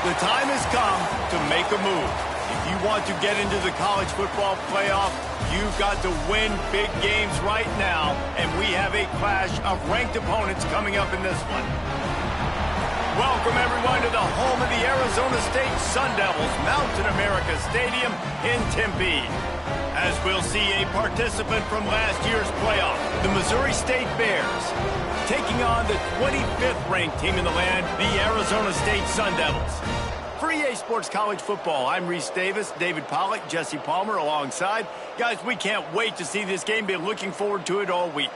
The time has come to make a move. If you want to get into the college football playoff, you've got to win big games right now, and we have a clash of ranked opponents coming up in this one. Welcome, everyone, to the home of the Arizona State Sun Devils, Mountain America Stadium in Tempe. As we'll see a participant from last year's playoff, the Missouri State Bears, taking on the 25th ranked team in the land, the Arizona State Sun Devils. For EA Sports College Football, I'm Reese Davis, David Pollack, Jesse Palmer alongside. Guys, we can't wait to see this game. Been looking forward to it all week.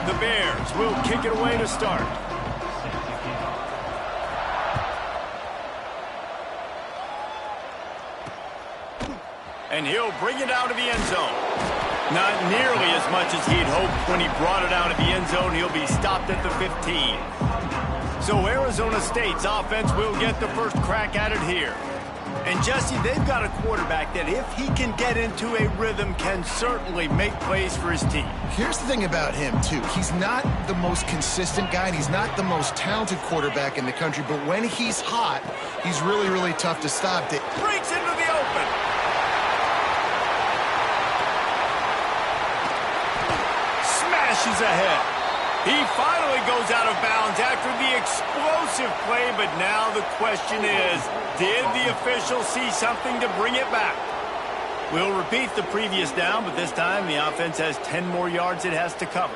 The Bears will kick it away to start. And he'll bring it out of the end zone. Not nearly as much as he'd hoped when he brought it out of the end zone. He'll be stopped at the 15. So Arizona State's offense will get the first crack at it here. And Jesse, they've got a quarterback that if he can get into a rhythm can certainly make plays for his team. Here's the thing about him, too. He's not the most consistent guy, and he's not the most talented quarterback in the country, but when he's hot, he's really, really tough to stop. Breaks into the open. Smashes ahead. He finally goes out of bounds after the explosive play, but now the question is, did the official see something to bring it back? We'll repeat the previous down, but this time the offense has 10 more yards it has to cover.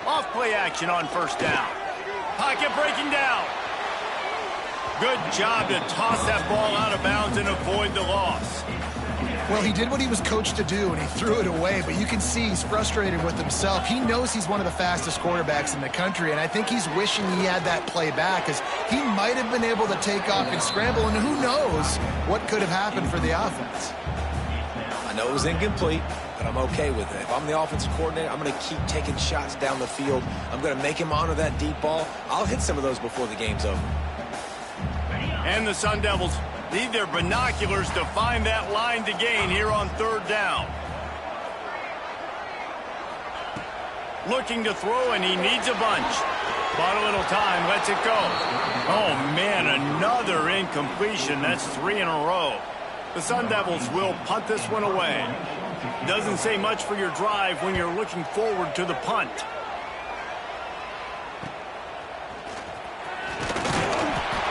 Off play action on first down. Pocket breaking down. Good job to toss that ball out of bounds and avoid the loss. Well, he did what he was coached to do, and he threw it away, but you can see he's frustrated with himself. He knows he's one of the fastest quarterbacks in the country, and I think he's wishing he had that play back, because he might have been able to take off and scramble, and who knows what could have happened for the offense. I know it was incomplete, but I'm okay with it. If I'm the offensive coordinator, I'm going to keep taking shots down the field. I'm going to make him honor that deep ball. I'll hit some of those before the game's over. And the Sun Devils need their binoculars to find that line to gain here on third down. Looking to throw, and he needs a bunch. Bought a little time, lets it go. Oh, man, another incompletion. That's 3 in a row. The Sun Devils will punt this one away. Doesn't say much for your drive when you're looking forward to the punt.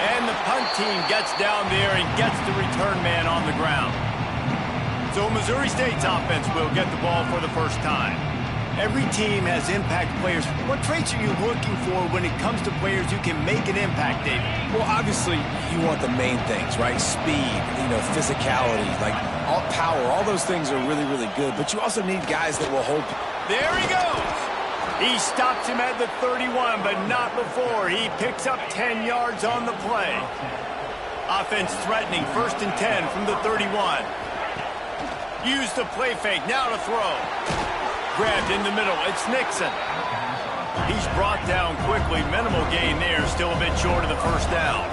And the punt team gets down there and gets the return man on the ground. So Missouri State's offense will get the ball for the first time. Every team has impact players. What traits are you looking for when it comes to players who can make an impact, David? Well, obviously, you want the main things, right? Speed, physicality, like all power. All those things are really, really good. But you also need guys that will hold. There he goes. He stops him at the 31, but not before. He picks up 10 yards on the play. Offense threatening, 1st and 10 from the 31. Use the play fake, now to throw. Grabbed in the middle, it's Nixon. He's brought down quickly, minimal gain there, still a bit short of the first down.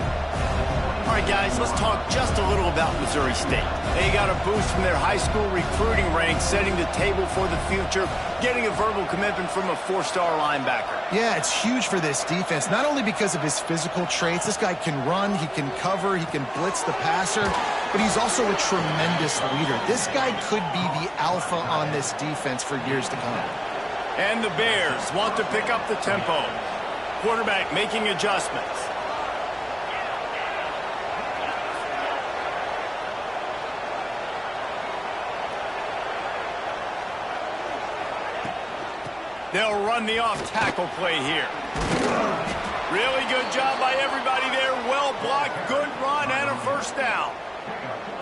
All right, guys, let's talk just a little about Missouri State. They got a boost from their high school recruiting ranks, setting the table for the future, getting a verbal commitment from a 4-star linebacker. Yeah, it's huge for this defense, not only because of his physical traits. This guy can run, he can cover, he can blitz the passer, but he's also a tremendous leader. This guy could be the alpha on this defense for years to come. And the Bears want to pick up the tempo. Quarterback making adjustments. They'll run the off-tackle play here. Really good job by everybody there. Well blocked, good run, and a first down.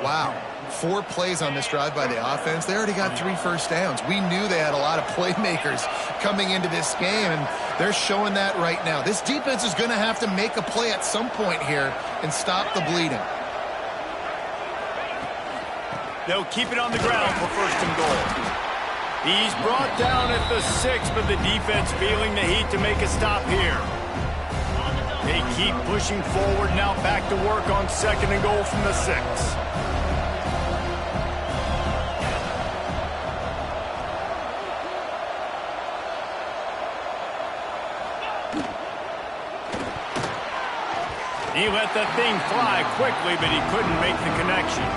Wow. 4 plays on this drive by the offense. They already got 3 first downs. We knew they had a lot of playmakers coming into this game, and they're showing that right now. This defense is going to have to make a play at some point here and stop the bleeding. They'll keep it on the ground for 1st and goal. He's brought down at the 6, but the defense feeling the heat to make a stop here. They keep pushing forward, now back to work on 2nd and goal from the 6. He let that thing fly quickly, but he couldn't make the connection.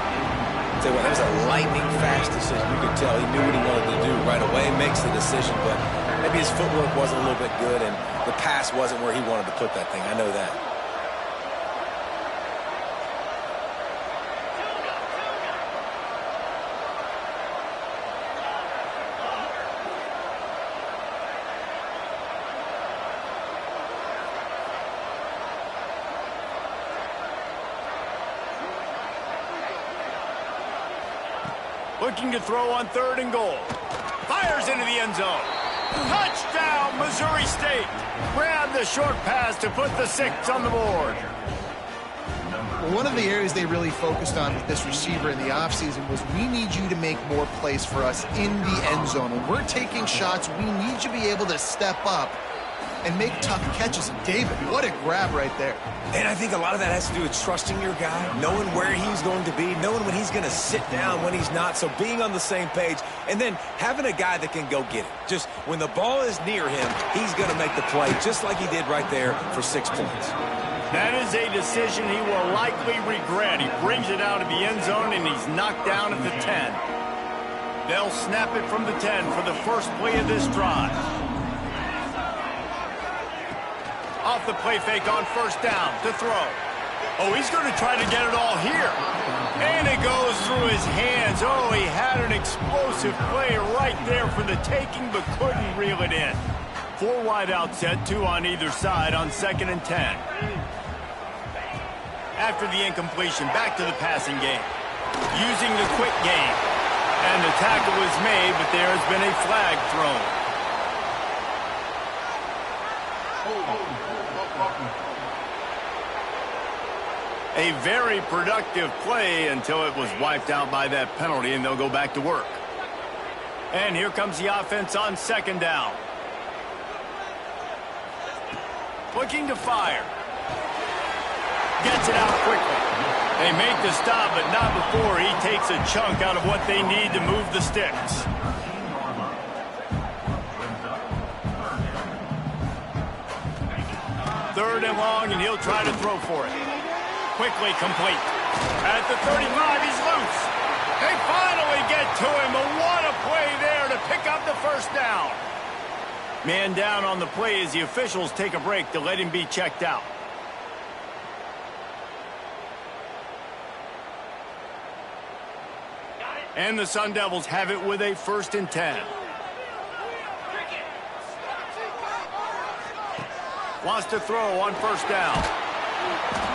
Tell you what, that was a lightning-fast decision. You could tell he knew what he wanted to do right away, makes the decision, but maybe his footwork wasn't a little bit good, and the pass wasn't where he wanted to put that thing. I know that. Looking to throw on 3rd and goal. Fires into the end zone. Touchdown, Missouri State. Grab the short pass to put the 6 on the board. Well, one of the areas they really focused on with this receiver in the offseason was we need you to make more plays for us in the end zone. When we're taking shots, we need you to be able to step up and make tough catches. And David, what a grab right there. And I think a lot of that has to do with trusting your guy, knowing where he's going to be, knowing when he's going to sit down, when he's not, so being on the same page, and then having a guy that can go get it. Just when the ball is near him, he's going to make the play, just like he did right there for 6 points. That is a decision he will likely regret. He brings it out of the end zone, and he's knocked down at the 10. They'll snap it from the 10 for the first play of this drive. Off the play fake on 1st down to throw. Oh, he's going to try to get it all here. And it goes through his hands. Oh, he had an explosive play right there for the taking, but couldn't reel it in. 4 wide out set, 2 on either side on 2nd and 10. After the incompletion, back to the passing game. Using the quick game. And the tackle was made, but there has been a flag thrown. A very productive play until it was wiped out by that penalty, and they'll go back to work. And here comes the offense on 2nd down. Looking to fire. Gets it out quickly. They make the stop, but not before he takes a chunk out of what they need to move the sticks. Third and long, and he'll try to throw for it. Quickly complete. At the 35, he's loose. They finally get to him, but what a play there to pick up the 1st down. Man down on the play as the officials take a break to let him be checked out. And the Sun Devils have it with a 1st and 10. Wants to throw on 1st down.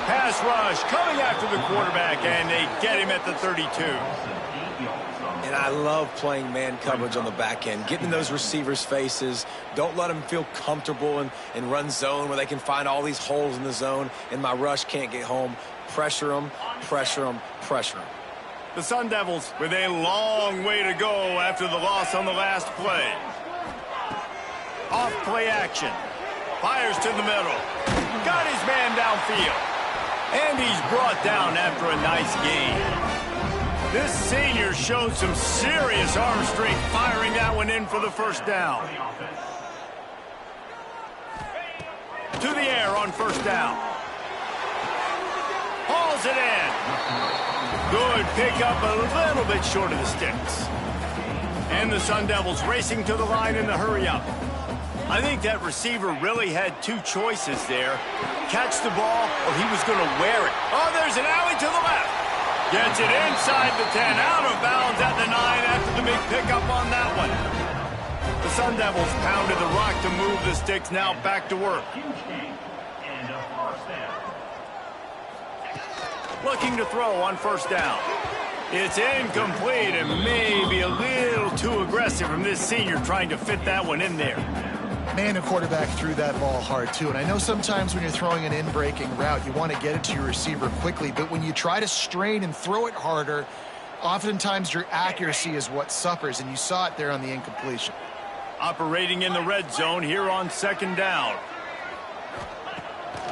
Pass rush coming after the quarterback, and they get him at the 32. And I love playing man coverage on the back end, getting in those receivers' faces. Don't let them feel comfortable and run zone where they can find all these holes in the zone, and my rush can't get home. Pressure them, pressure them, pressure them. The Sun Devils with a long way to go after the loss on the last play. Off play action. Fires to the middle. Got his man downfield. And he's brought down after a nice gain. This senior showed some serious arm strength firing that one in for the 1st down. To the air on 1st down. Hauls it in. Good pickup, a little bit short of the sticks. And the Sun Devils racing to the line in the hurry-up. I think that receiver really had 2 choices there. Catch the ball, or he was going to wear it. Oh, there's an alley to the left. Gets it inside the 10, out of bounds at the 9 after the big pickup on that one. The Sun Devils pounded the rock to move the sticks, now back to work. Looking to throw on 1st down. It's incomplete and maybe a little too aggressive from this senior trying to fit that one in there. Man, the quarterback threw that ball hard, too. And I know sometimes when you're throwing an in-breaking route, you want to get it to your receiver quickly. But when you try to strain and throw it harder, oftentimes your accuracy is what suffers, and you saw it there on the incompletion. Operating in the red zone here on 2nd down.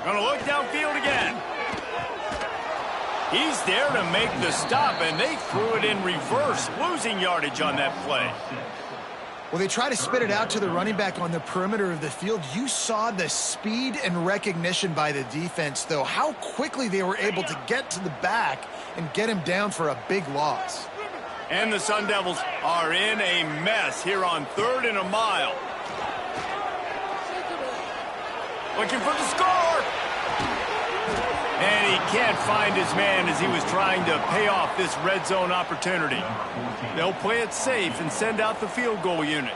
Gonna look downfield again. He's there to make the stop, and they threw it in reverse, losing yardage on that play. Well, they try to spit it out to the running back on the perimeter of the field. You saw the speed and recognition by the defense, though, how quickly they were able to get to the back and get him down for a big loss. And the Sun Devils are in a mess here on 3rd and a mile. Looking for the score. And he can't find his man as he was trying to pay off this red zone opportunity. They'll play it safe and send out the field goal unit.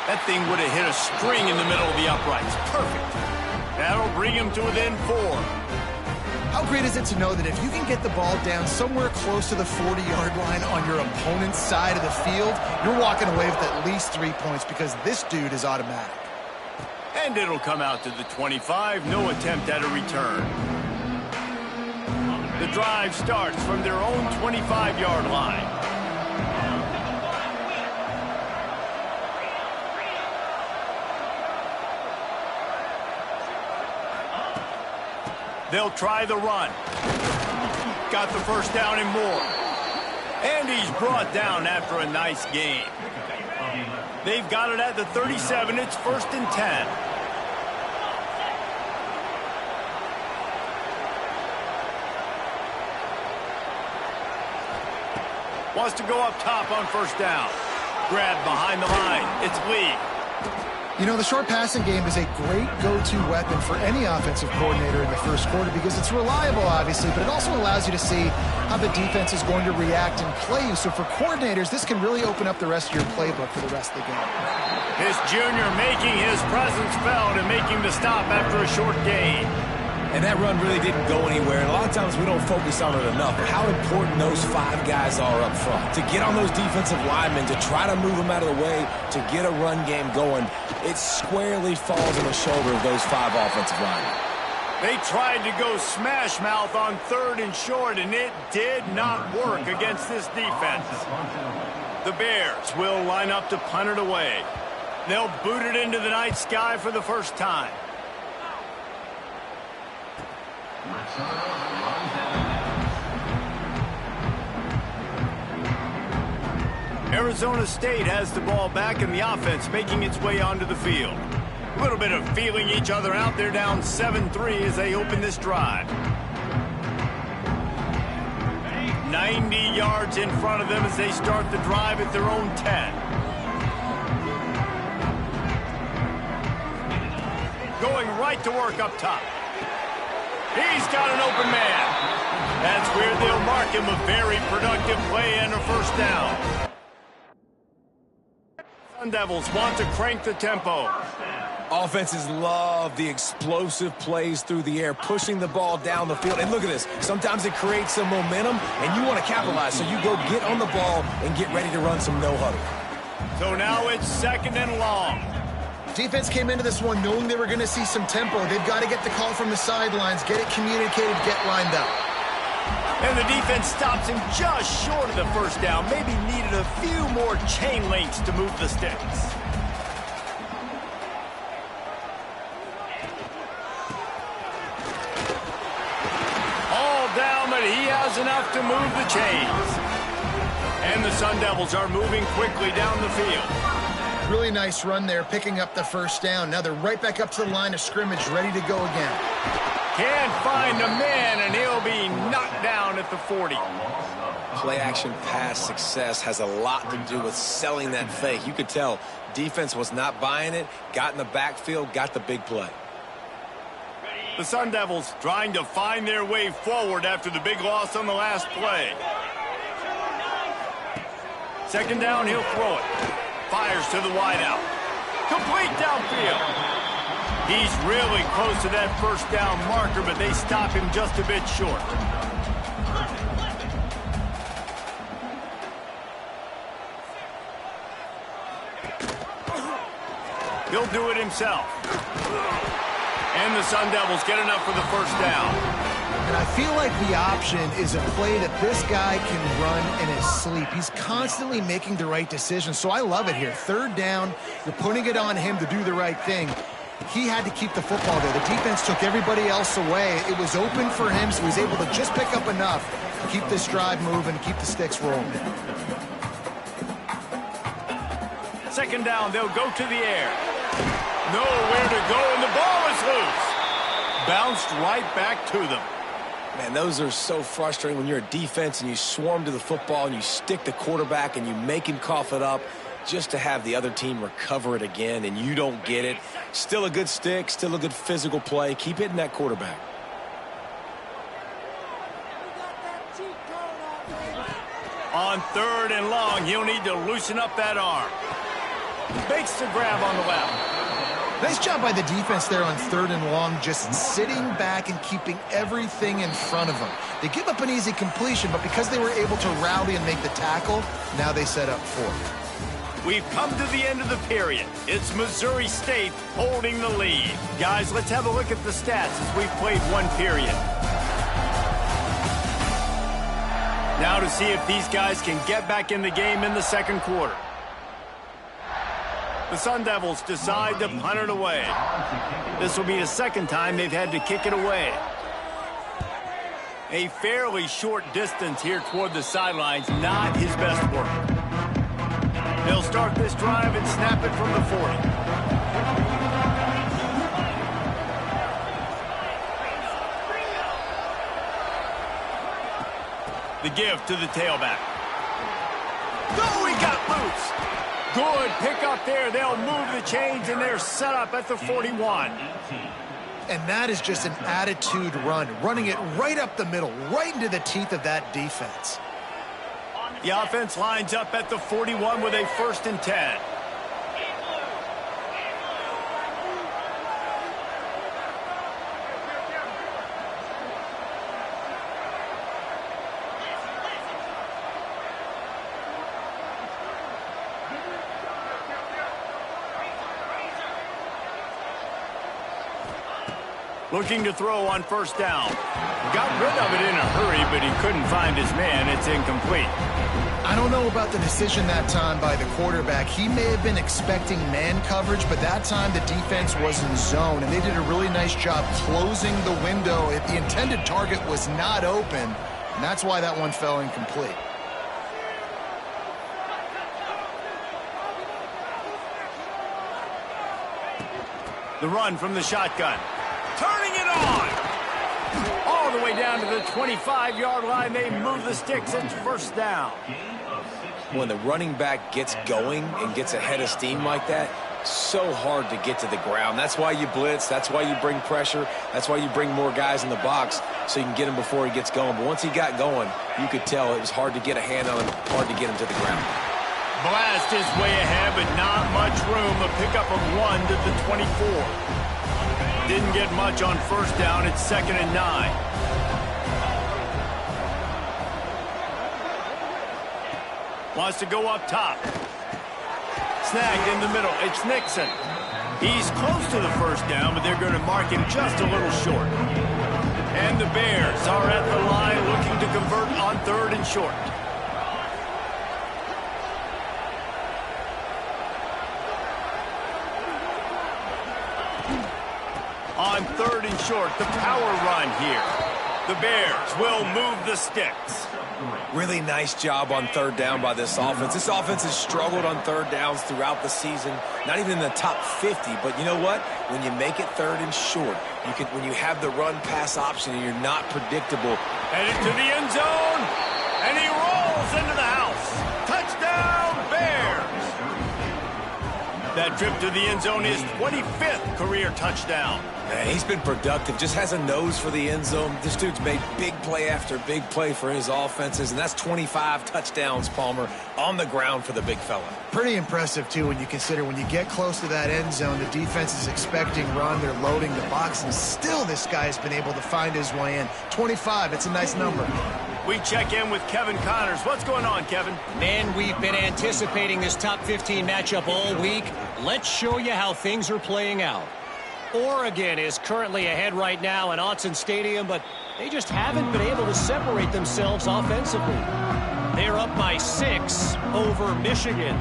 That thing would have hit a string in the middle of the uprights. Perfect. That'll bring him to within 4. How great is it to know that if you can get the ball down somewhere close to the 40-yard line on your opponent's side of the field, you're walking away with at least 3 points because this dude is automatic. And it'll come out to the 25. No attempt at a return. The drive starts from their own 25-yard line. They'll try the run. Got the first down and more. And he's brought down after a nice game. They've got it at the 37. It's 1st and 10. Wants to go up top on 1st down. Grab behind the line. It's Lee. You know, the short passing game is a great go-to weapon for any offensive coordinator in the first quarter because it's reliable, obviously, but it also allows you to see how the defense is going to react and play you. So for coordinators, this can really open up the rest of your playbook for the rest of the game. This junior making his presence felt and making the stop after a short gain. And that run really didn't go anywhere, and a lot of times we don't focus on it enough, but how important those 5 guys are up front. To get on those defensive linemen, to try to move them out of the way, to get a run game going, it squarely falls on the shoulder of those 5 offensive linemen. They tried to go smash mouth on 3rd and short, and it did not work against this defense. The Bears will line up to punt it away. They'll boot it into the night sky for the first time. Arizona State has the ball back and the offense making its way onto the field. A little bit of feeling each other out. They're down 7-3 as they open this drive. 90 yards in front of them as they start the drive at their own 10. Going right to work up top. He's got an open man. That's where they'll mark him a very productive play and a first down. Sun Devils want to crank the tempo. Offenses love the explosive plays through the air, pushing the ball down the field. And look at this. Sometimes it creates some momentum, and you want to capitalize. So you go get on the ball and get ready to run some no-huddle. So now it's 2nd and long. Defense came into this one knowing they were going to see some tempo. They've got to get the call from the sidelines, get it communicated, get lined up. And the defense stops him just short of the first down. Maybe needed a few more chain links to move the sticks. All down, but he has enough to move the chains. And the Sun Devils are moving quickly down the field. Really nice run there, picking up the first down. Now they're right back up to the line of scrimmage, ready to go again. Can't find a man, and he'll be knocked down at the 40. Play-action pass success has a lot to do with selling that fake. You could tell defense was not buying it, got in the backfield, got the big play. The Sun Devils trying to find their way forward after the big loss on the last play. 2nd down, he'll throw it. Fires to the wideout. Complete downfield. He's really close to that first down marker, but they stop him just a bit short. He'll do it himself. And the Sun Devils get enough for the first down. And I feel like the option is a play that this guy can run in his sleep. He's constantly making the right decision, so I love it here. Third down, you're putting it on him to do the right thing. He had to keep the football there. The defense took everybody else away. It was open for him, so he's able to just pick up enough, keep this drive moving, keep the sticks rolling. Second down, they'll go to the air. Nowhere to go, and the ball is loose. Bounced right back to them. Man, those are so frustrating when you're a defense and you swarm to the football and you stick the quarterback and you make him cough it up just to have the other team recover it again and you don't get it. Still a good stick, still a good physical play. Keep hitting that quarterback. On third and long, he'll need to loosen up that arm. Makes the grab on the left. Nice job by the defense there on third and long, just sitting back and keeping everything in front of them. They give up an easy completion, but because they were able to rally and make the tackle, now they set up fourth. We've come to the end of the period. It's Missouri State holding the lead. Guys, let's have a look at the stats as we've played one period. Now to see if these guys can get back in the game in the second quarter. The Sun Devils decide to punt it away. This will be the second time they've had to kick it away. A fairly short distance here toward the sidelines, not his best work. They'll start this drive and snap it from the 40. The give to the tailback. Oh, he got loose. Good pick up there. They'll move the chains, and they're set up at the 41. And that is just an attitude run, running it right up the middle, right into the teeth of that defense. The offense lines up at the 41 with a 1st and 10. Looking to throw on first down. Got rid of it in a hurry, but he couldn't find his man. It's incomplete. I don't know about the decision that time by the quarterback. He may have been expecting man coverage, but that time the defense was in zone, and they did a really nice job closing the window. The intended target was not open, and that's why that one fell incomplete. The run from the shotgun. Turning it on. All the way down to the 25-yard line. They move the sticks. It's first down. When the running back gets going and gets ahead of steam like that, so hard to get to the ground. That's why you blitz. That's why you bring pressure. That's why you bring more guys in the box so you can get him before he gets going. But once he got going, you could tell it was hard to get a hand on him, hard to get him to the ground. Blast is way ahead, but not much room. A pickup of 1 to the 24. Didn't get much on first down. It's 2nd and 9. Wants to go up top. Snagged in the middle. It's Nixon. He's close to the first down, but they're going to mark him just a little short. And the Bears are at the line looking to convert on 3rd and short. On 3rd and short, the power run here. The Bears will move the sticks. Really nice job on 3rd down by this offense. This offense has struggled on 3rd downs throughout the season. Not even in the top 50, but you know what? When you make it 3rd and short, when you have the run-pass option and you're not predictable. Headed to the end zone, and he rolls into the house. Touchdown, Bears! That trip to the end zone is 25th career touchdown. Man, he's been productive, just has a nose for the end zone. This dude's made big play after big play for his offenses, and that's 25 touchdowns, Palmer, on the ground for the big fella. Pretty impressive, too, when you consider when you get close to that end zone, the defense is expecting run, they're loading the box, and still this guy has been able to find his way in. 25, it's a nice number. We check in with Kevin Connors. What's going on, Kevin? Man, we've been anticipating this top 15 matchup all week. Let's show you how things are playing out. Oregon is currently ahead right now in Autzen Stadium, but they just haven't been able to separate themselves offensively. They're up by 6 over Michigan.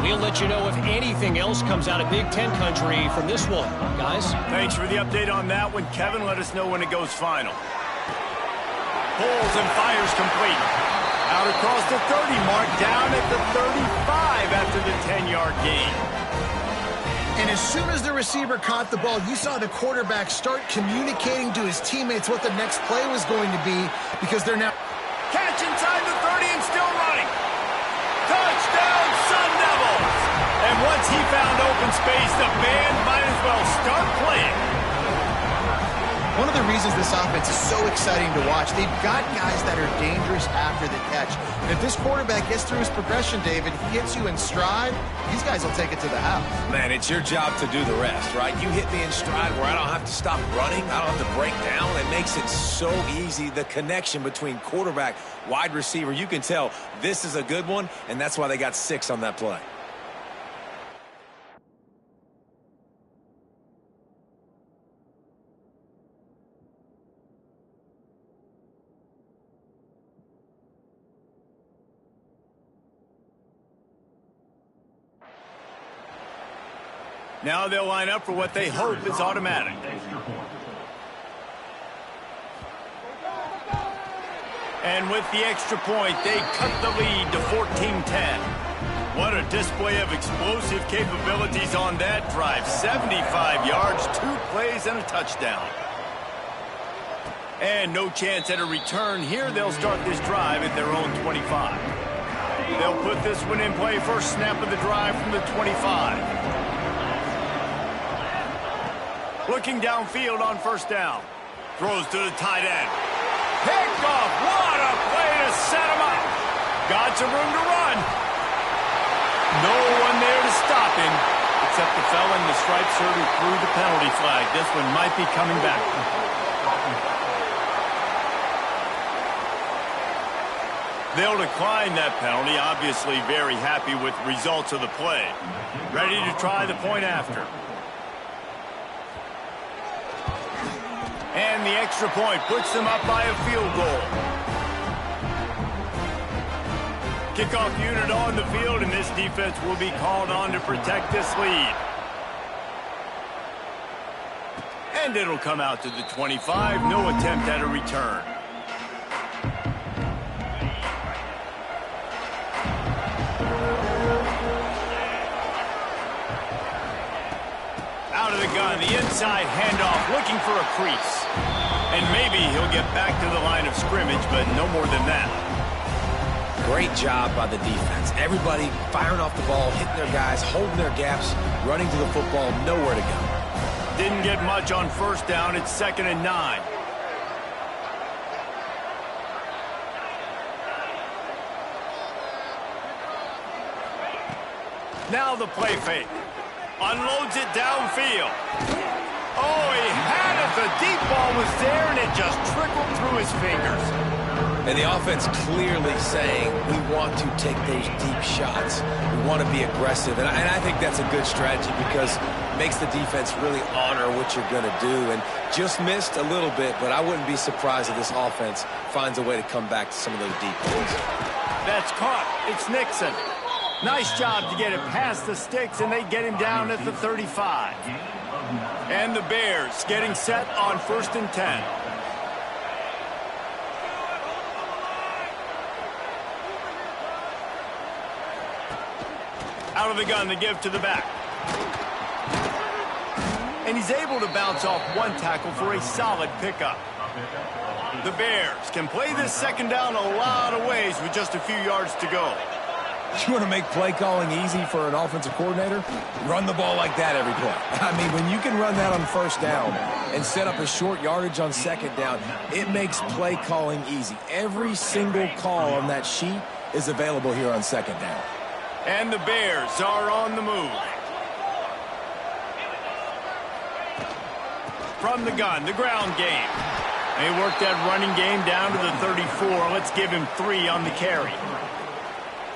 We'll let you know if anything else comes out of Big Ten country from this one, guys. Thanks for the update on that one, Kevin. Let us know when it goes final. Pulls and fires complete. Out across the 30 mark, down at the 35 after the 10-yard gain. And as soon as the receiver caught the ball, you saw the quarterback start communicating to his teammates what the next play was going to be, because they're now... Catch inside the 30 and still running. Touchdown, Sun Devils! And once he found open space, the band might as well start playing. One of the reasons this offense is so exciting to watch, they've got guys that are dangerous after the catch. And if this quarterback gets through his progression, David, he hits you in stride, these guys will take it to the house. Man, it's your job to do the rest, right? You hit me in stride where I don't have to stop running. I don't have to break down. It makes it so easy. The connection between quarterback, wide receiver, you can tell this is a good one, and that's why they got 6 on that play. Now they'll line up for what they hope is automatic. And with the extra point, they cut the lead to 14-10. What a display of explosive capabilities on that drive. 75 yards, 2 plays, and a touchdown. And no chance at a return here. They'll start this drive at their own 25. They'll put this one in play. First snap of the drive from the 25. Looking downfield on first down. Throws to the tight end. Picked off. What a play to set him up. Got some room to run. No one there to stop him, except the fella in the striped shirt who threw the penalty flag. This one might be coming back. They'll decline that penalty. Obviously very happy with the results of the play. Ready to try the point after. And the extra point puts them up by a field goal. Kickoff unit on the field, and this defense will be called on to protect this lead. And it'll come out to the 25. No attempt at a return. Out of the gun, the inside handoff, looking for a crease. And maybe he'll get back to the line of scrimmage, but no more than that. Great job by the defense. Everybody firing off the ball, hitting their guys, holding their gaps, running to the football, nowhere to go. Didn't get much on first down. It's 2nd and 9. Now the play fake. Unloads it downfield. Oh, he had it. The deep ball was there, and it just trickled through his fingers. And the offense clearly saying, we want to take those deep shots. We want to be aggressive. And I think that's a good strategy because it makes the defense really honor what you're going to do. And just missed a little bit, but I wouldn't be surprised if this offense finds a way to come back to some of those deep balls. That's caught. It's Nixon. Nice job to get it past the sticks, and they get him down at the 35. And the Bears getting set on 1st and 10. Out of the gun, the give to the back. And he's able to bounce off one tackle for a solid pickup. The Bears can play this second down a lot of ways with just a few yards to go. You want to make play calling easy for an offensive coordinator? Run the ball like that every play. I mean, when you can run that on first down and set up a short yardage on second down, it makes play calling easy. Every single call on that sheet is available here on second down. And the Bears are on the move. From the gun, the ground game. They work that running game down to the 34. Let's give him 3 on the carry.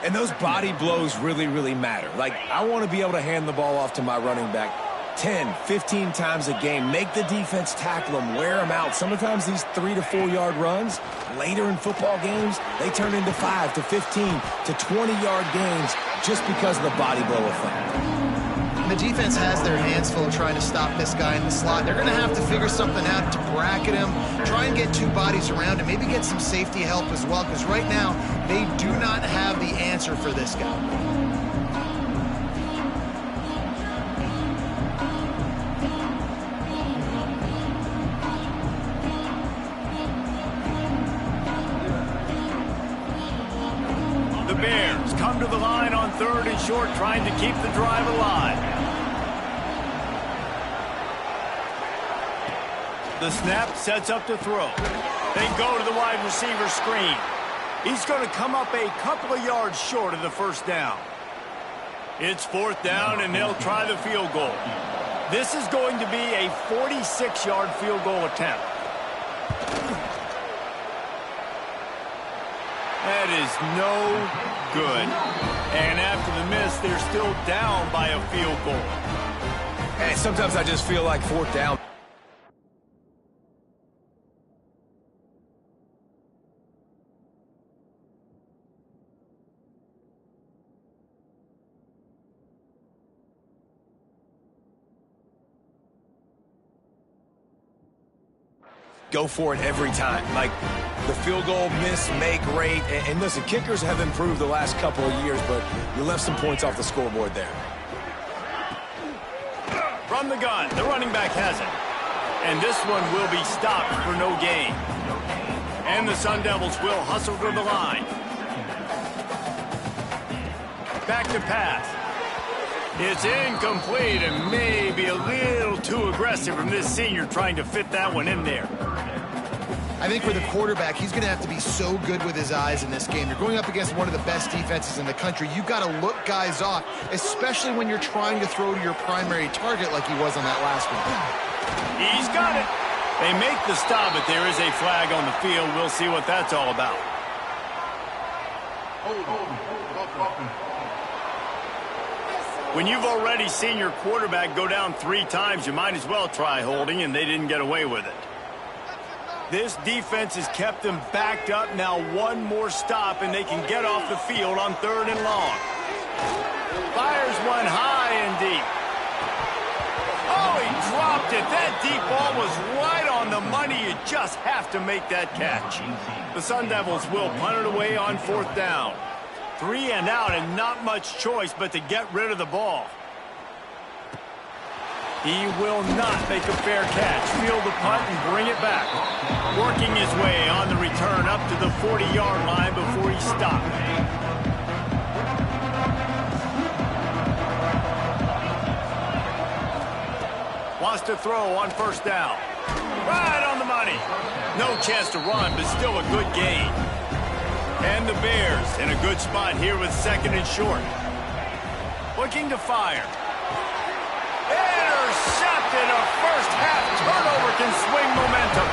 And those body blows really, really matter. Like, I want to be able to hand the ball off to my running back 10, 15 times a game. Make the defense tackle them, wear them out. Sometimes these 3 to 4 yard runs, later in football games, they turn into 5 to 15 to 20 yard gains just because of the body blow effect. And the defense has their hands full trying to stop this guy in the slot. They're going to have to figure something out to bracket him, try and get 2 bodies around him, maybe get some safety help as well, because right now they do not have the answer for this guy. Come to the line on 3rd and short, trying to keep the drive alive. The snap sets up to throw. They go to the wide receiver screen. He's going to come up a couple of yards short of the first down. It's 4th down, and they'll try the field goal. This is going to be a 46-yard field goal attempt. That is no good. And after the miss, they're still down by a field goal. Hey, sometimes I just feel like 4th down. Go for it every time. Like the field goal miss, make rate. And listen, kickers have improved the last couple of years, but you left some points off the scoreboard there. From the gun, the running back has it. And this one will be stopped for no gain. And the Sun Devils will hustle to the line. Back to pass. It's incomplete and maybe a little too aggressive from this senior trying to fit that one in there. I think for the quarterback, he's going to have to be so good with his eyes in this game. You're going up against one of the best defenses in the country. You've got to look guys off, especially when you're trying to throw to your primary target like he was on that last one. He's got it. They make the stop, but there is a flag on the field. We'll see what that's all about. When you've already seen your quarterback go down 3 times, you might as well try holding, and they didn't get away with it. This defense has kept them backed up. Now one more stop, and they can get off the field on 3rd and long. Fires one high and deep. Oh, he dropped it. That deep ball was right on the money. You just have to make that catch. The Sun Devils will punt it away on 4th down. 3 and out, and not much choice but to get rid of the ball. He will not make a fair catch. Field the punt and bring it back. Working his way on the return up to the 40-yard line before he stopped. Wants to throw on 1st down. Right on the money. No chance to run, but still a good gain. And the Bears in a good spot here with 2nd and short. Looking to fire. Intercepted. A first-half turnover can swing momentum.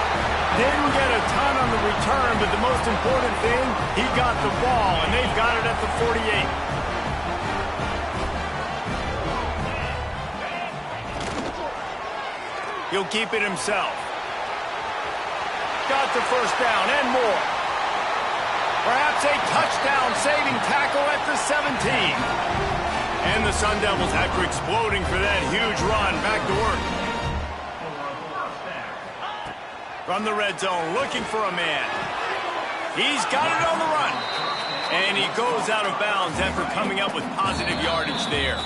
Didn't get a ton on the return, but the most important thing, he got the ball, and they've got it at the 48. He'll keep it himself. Got the 1st down and more. Perhaps a touchdown-saving tackle at the 17. And the Sun Devils, after exploding for that huge run, back to work. From the red zone, looking for a man. He's got it on the run. And he goes out of bounds after coming up with positive yardage there.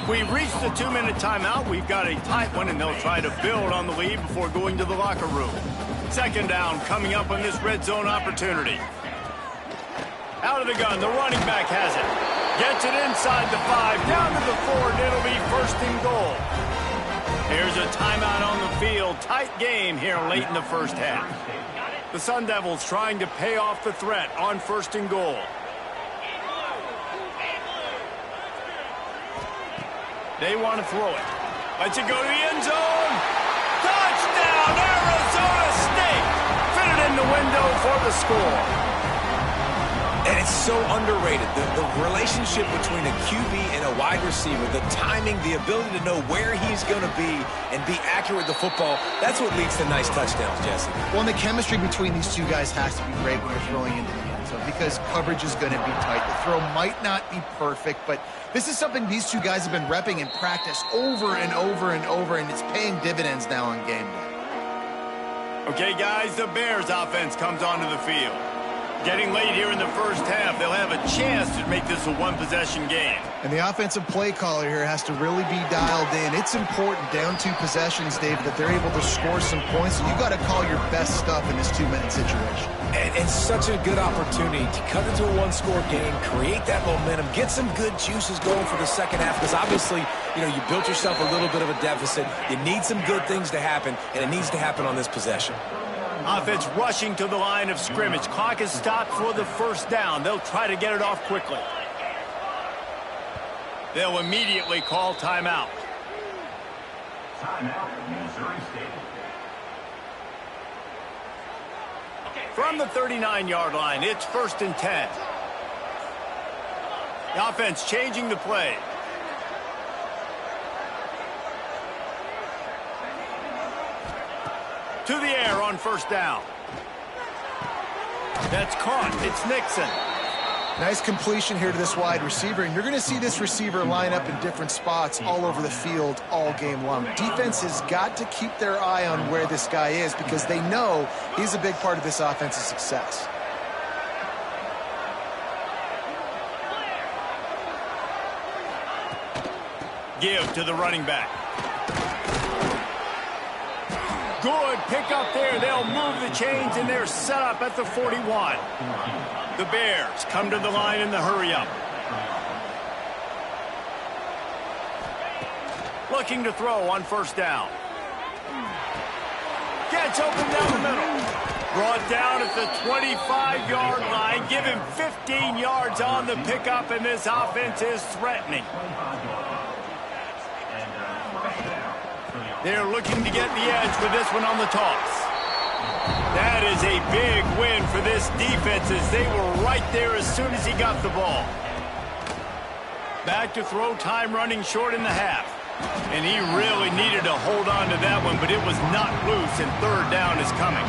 We've reached the 2-minute timeout. We've got a tight one, and they'll try to build on the lead before going to the locker room. 2nd down coming up on this red zone opportunity. Out of the gun, the running back has it. Gets it inside the 5, down to the 4, and it'll be 1st and goal. Here's a timeout on the field. Tight game here late in the first half. The Sun Devils trying to pay off the threat on 1st and goal. They want to throw it. Lets it go to the end zone. Touchdown, Arizona State. Fit it in the window for the score. And It's so underrated. The relationship between a QB and a wide receiver, the timing, the ability to know where he's going to be and be accurate with the football, that's what leads to nice touchdowns, Jesse. Well, and the chemistry between these two guys has to be great when you're throwing into the end zone because coverage is going to be tight. The throw might not be perfect, but this is something these two guys have been repping in practice over and over and over, and it's paying dividends now on game day. Okay, guys, the Bears offense comes onto the field. Getting late here in the first half, they'll have a chance to make this a one-possession game. And the offensive play caller here has to really be dialed in. It's important down 2 possessions, David, that they're able to score some points. So you got to call your best stuff in this 2-minute situation. And such a good opportunity to cut into a one-score game, create that momentum, get some good juices going for the second half. Because obviously, you built yourself a little bit of a deficit. You need some good things to happen, and it needs to happen on this possession. Offense rushing to the line of scrimmage. Clock is stopped for the first down. They'll try to get it off quickly. They'll immediately call timeout. Timeout, Missouri State. From the 39-yard line, it's 1st and 10. The offense changing the play. To the air on 1st down. That's caught. It's Nixon. Nice completion here to this wide receiver, and you're going to see this receiver line up in different spots all over the field all game long. Defense has got to keep their eye on where this guy is because they know he's a big part of this offense's success. Give to the running back. Good pick up there. They'll move the chains, and they're set up at the 41. The Bears come to the line in the hurry-up. Looking to throw on 1st down. Gets open down the middle. Brought down at the 25-yard line. Give him 15 yards on the pickup, and this offense is threatening. They're looking to get the edge with this one on the toss. That is a big win for this defense as they were right there as soon as he got the ball. Back to throw, time running short in the half. And he really needed to hold on to that one, but it was not loose, and 3rd down is coming.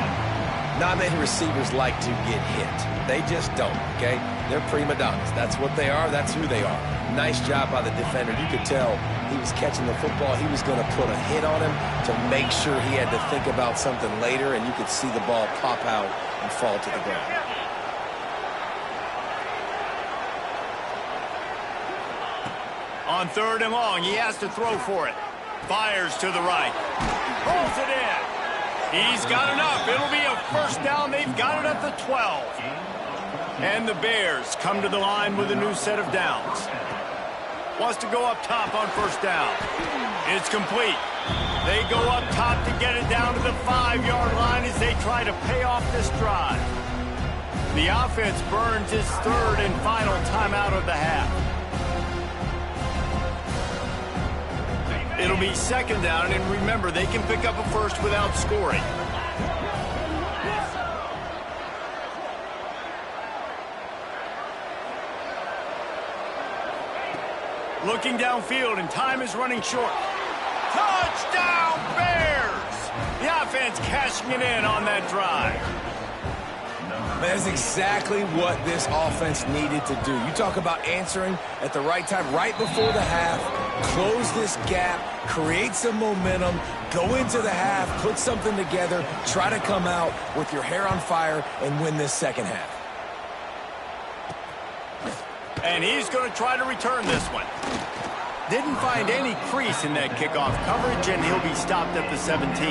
Not many receivers like to get hit. They just don't, okay? They're prima donnas. That's what they are. That's who they are. Nice job by the defender. You could tell he was catching the football. He was going to put a hit on him to make sure he had to think about something later, and you could see the ball pop out and fall to the ground. On 3rd and long, he has to throw for it. Fires to the right. Pulls it in. He's got enough. It'll be a 1st down. They've got it at the 12. And the Bears come to the line with a new set of downs. Wants to go up top on 1st down. It's complete. They go up top to get it down to the 5-yard line as they try to pay off this drive. The offense burns its 3rd and final timeout of the half. It'll be 2nd down, and remember, they can pick up a 1st without scoring. Looking downfield, and time is running short. Touchdown, Bears! The offense cashing it in on that drive. That's exactly what this offense needed to do. You talk about answering at the right time, right before the half, close this gap, create some momentum, go into the half, put something together, try to come out with your hair on fire and win this second half. And he's going to try to return this one. Didn't find any crease in that kickoff coverage, and he'll be stopped at the 17.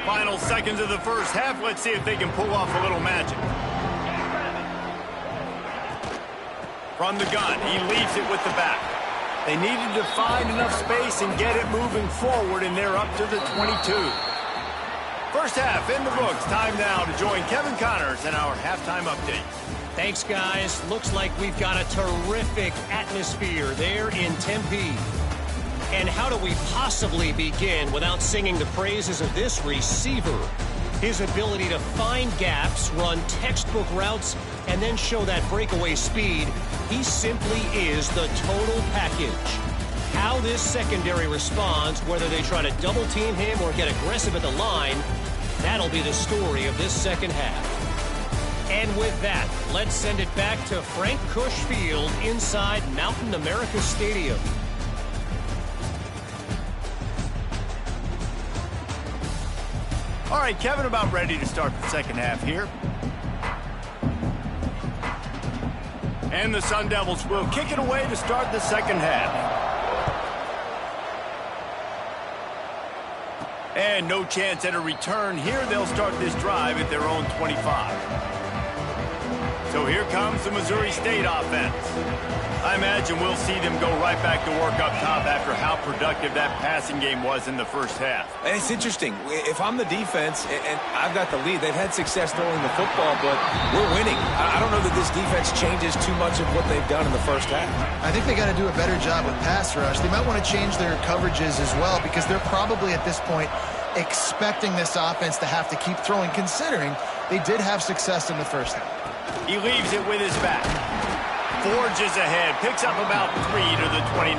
Final seconds of the first half. Let's see if they can pull off a little magic. From the gun, he leaves it with the back. They needed to find enough space and get it moving forward, and they're up to the 22. First half in the books. Time now to join Kevin Connors in our halftime update. Thanks, guys. Looks like we've got a terrific atmosphere there in Tempe. And how do we possibly begin without singing the praises of this receiver? His ability to find gaps, run textbook routes, and then show that breakaway speed. He simply is the total package. How this secondary responds, whether they try to double team him or get aggressive at the line, that'll be the story of this second half. And with that, let's send it back to Frank Kush Field inside Mountain America Stadium. All right, Kevin, about ready to start the second half here. And the Sun Devils will kick it away to start the second half. And no chance at a return here. They'll start this drive at their own 25. So here comes the Missouri State offense. I imagine we'll see them go right back to work up top after how productive that passing game was in the first half. And it's interesting. If I'm the defense and I've got the lead, they've had success throwing the football, but we're winning. I don't know that this defense changes too much of what they've done in the first half. I think they got to do a better job with pass rush. They might want to change their coverages as well because they're probably at this point expecting this offense to have to keep throwing, considering they did have success in the first half. He leaves it with his back. Forges ahead, picks up about 3 to the 29.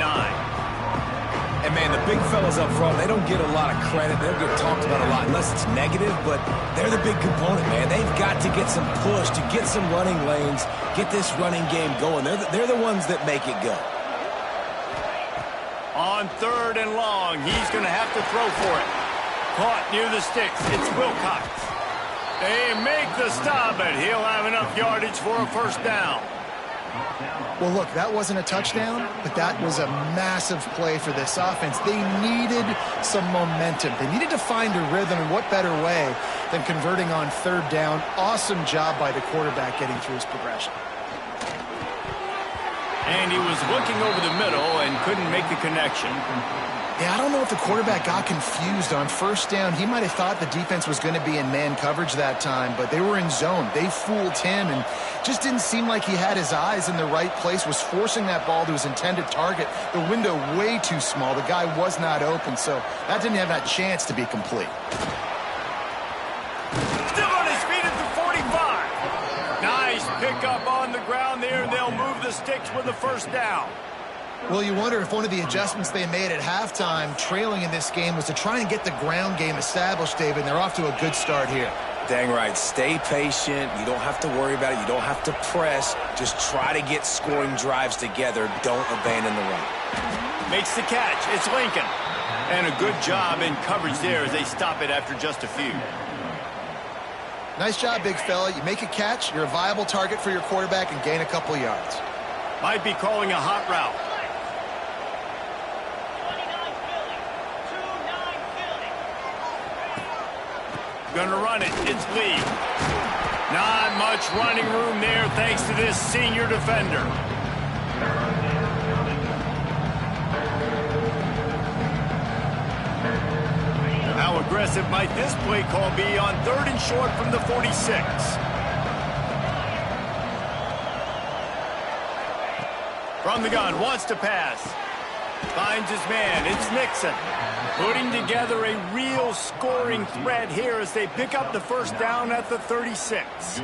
And, man, the big fellas up front, they don't get a lot of credit. They don't get talked about a lot unless it's negative, but they're the big component, man. They've got to get some push, to get some running lanes, get this running game going. They're the ones that make it go. On 3rd and long, he's going to have to throw for it. Caught near the sticks. It's Wilcox. They make the stop, but he'll have enough yardage for a first down. Well, look, that wasn't a touchdown, but that was a massive play for this offense. They needed some momentum. They needed to find a rhythm, and what better way than converting on 3rd down. Awesome job by the quarterback getting through his progression. And he was looking over the middle and couldn't make the connection. Yeah, I don't know if the quarterback got confused on 1st down. He might have thought the defense was going to be in man coverage that time, but they were in zone. They fooled him and just didn't seem like he had his eyes in the right place, was forcing that ball to his intended target. The window way too small. The guy was not open, so that didn't have that chance to be complete. Still on his feet at the 45. Nice pickup on the ground there. They'll move the sticks with the first down. Well, you wonder if one of the adjustments they made at halftime, trailing in this game, was to try and get the ground game established, David, and they're off to a good start here. Dang right. Stay patient. You don't have to worry about it. You don't have to press. Just try to get scoring drives together. Don't abandon the run. Makes the catch. It's Lincoln. And a good job in coverage there as they stop it after just a few. Nice job, big fella. You make a catch, you're a viable target for your quarterback, and gain a couple yards. Might be calling a hot route. Gonna run it. It's Lee. Not much running room there thanks to this senior defender. How aggressive might this play call be on 3rd and short from the 46? From the gun, wants to pass. Finds his man. It's Nixon. Putting together a real scoring threat here as they pick up the first down at the 36.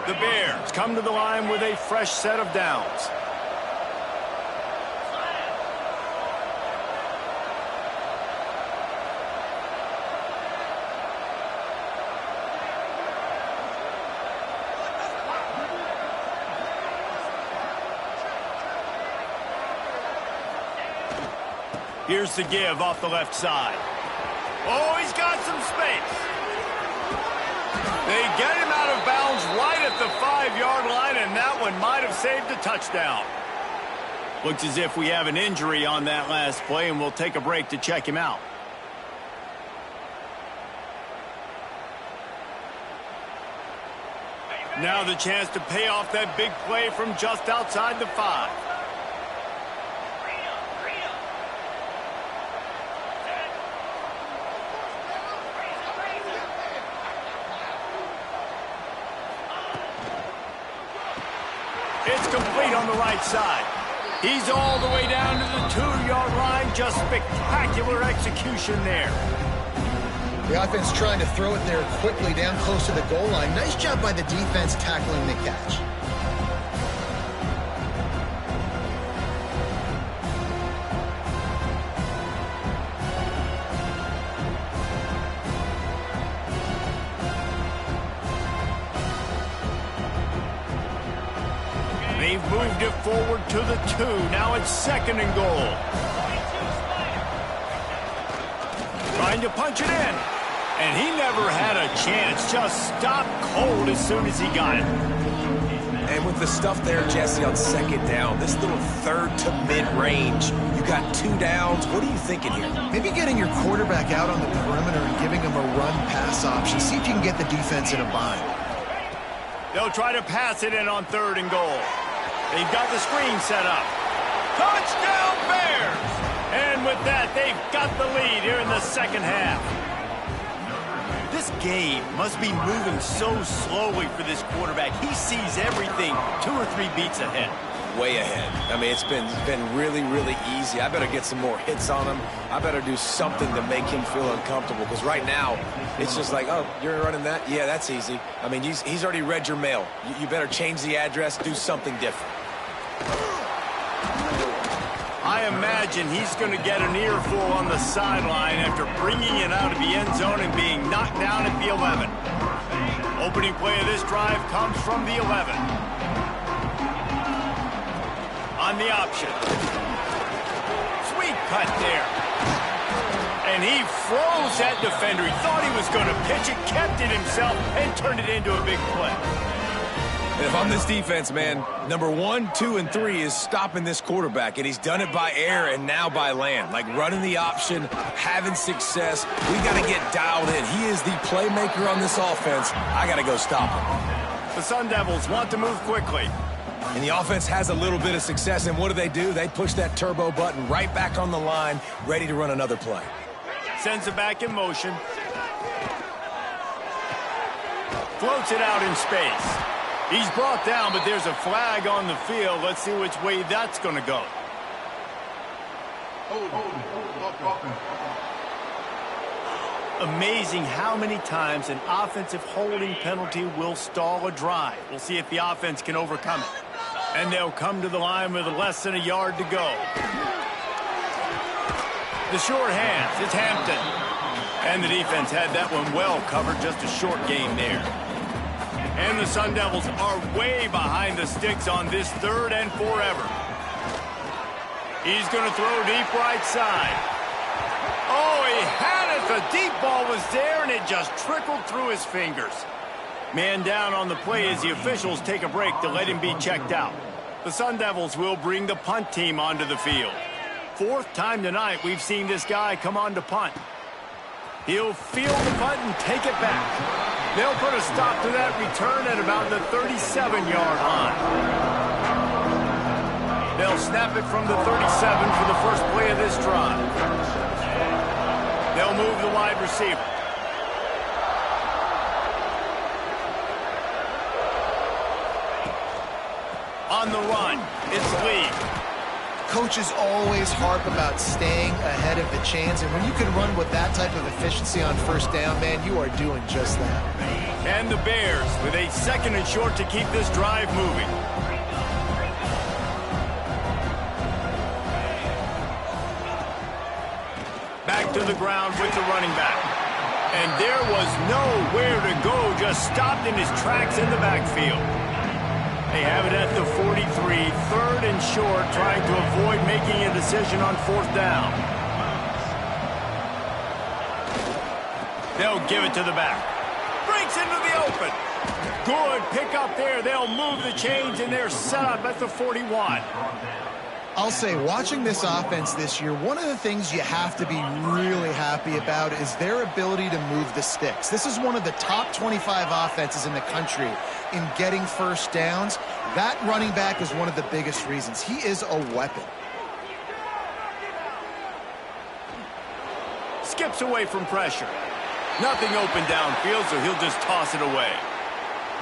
The Bears come to the line with a fresh set of downs. Here's the give off the left side. Oh, he's got some space. They get him out of bounds right at the 5-yard line, and that one might have saved a touchdown. Looks as if we have an injury on that last play, and we'll take a break to check him out. Now the chance to pay off that big play from just outside the 5. It's complete on the right side. He's all the way down to the 2-yard line. Just spectacular execution there. The offense trying to throw it there quickly down close to the goal line. Nice job by the defense tackling the catch. They've moved it forward to the 2. Now it's 2nd and goal. Trying to punch it in. And he never had a chance. Just stopped cold as soon as he got it. And with the stuff there, Jesse, on 2nd down, this little 3rd to mid-range, you got 2 downs. What are you thinking here? Maybe getting your quarterback out on the perimeter and giving him a run-pass option. See if you can get the defense in a bind. They'll try to pass it in on 3rd and goal. They've got the screen set up. Touchdown, Bears! And with that, they've got the lead here in the 2nd half. This game must be moving so slowly for this quarterback. He sees everything 2 or 3 beats ahead. Way ahead. I mean, it's been really, really easy. I better get some more hits on him. I better do something to make him feel uncomfortable, because right now, it's just like, oh, you're running that? Yeah, that's easy. I mean, he's already read your mail. You better change the address, do something different. I imagine he's going to get an earful on the sideline after bringing it out of the end zone and being knocked down at the 11. Opening play of this drive comes from the 11. On the option. Sweet cut there. And he froze that defender. He thought he was going to pitch it, kept it himself, and turned it into a big play. And if I'm this defense, man, number 1, 2, and 3 is stopping this quarterback, and he's done it by air and now by land. Like running the option, having success. We got to get dialed in. He is the playmaker on this offense. I got to go stop him. The Sun Devils want to move quickly. And the offense has a little bit of success, and what do? They push that turbo button right back on the line, ready to run another play. Sends it back in motion. Floats it out in space. He's brought down, but there's a flag on the field. Let's see which way that's going to go. Amazing how many times an offensive holding penalty will stall a drive. We'll see if the offense can overcome it. And they'll come to the line with less than a yard to go. The short hands, it's Hampton. And the defense had that one well covered, just a short game there. And the Sun Devils are way behind the sticks on this 3rd and forever. He's going to throw deep right side. Oh, he had it. The deep ball was there, and it just trickled through his fingers. Man down on the play as the officials take a break to let him be checked out. The Sun Devils will bring the punt team onto the field. 4th time tonight we've seen this guy come on to punt. He'll field the punt and take it back. They'll put a stop to that return at about the 37-yard line. They'll snap it from the 37 for the first play of this drive. They'll move the wide receiver. On the run, it's Lee. Coaches always harp about staying ahead of the chains, and when you can run with that type of efficiency on 1st down, man, you are doing just that. And the Bears with a 2nd and short to keep this drive moving. Back to the ground with the running back. And there was nowhere to go, just stopped in his tracks in the backfield. They have it at the 43, 3rd and short, trying to avoid making a decision on 4th down. They'll give it to the back. Breaks into the open. Good pick up there. They'll move the chains, and they're set up at the 41. I'll say, watching this offense this year, one of the things you have to be really happy about is their ability to move the sticks. This is one of the top 25 offenses in the country in getting 1st downs. That running back is one of the biggest reasons. He is a weapon. Skips away from pressure. Nothing open downfield, so he'll just toss it away.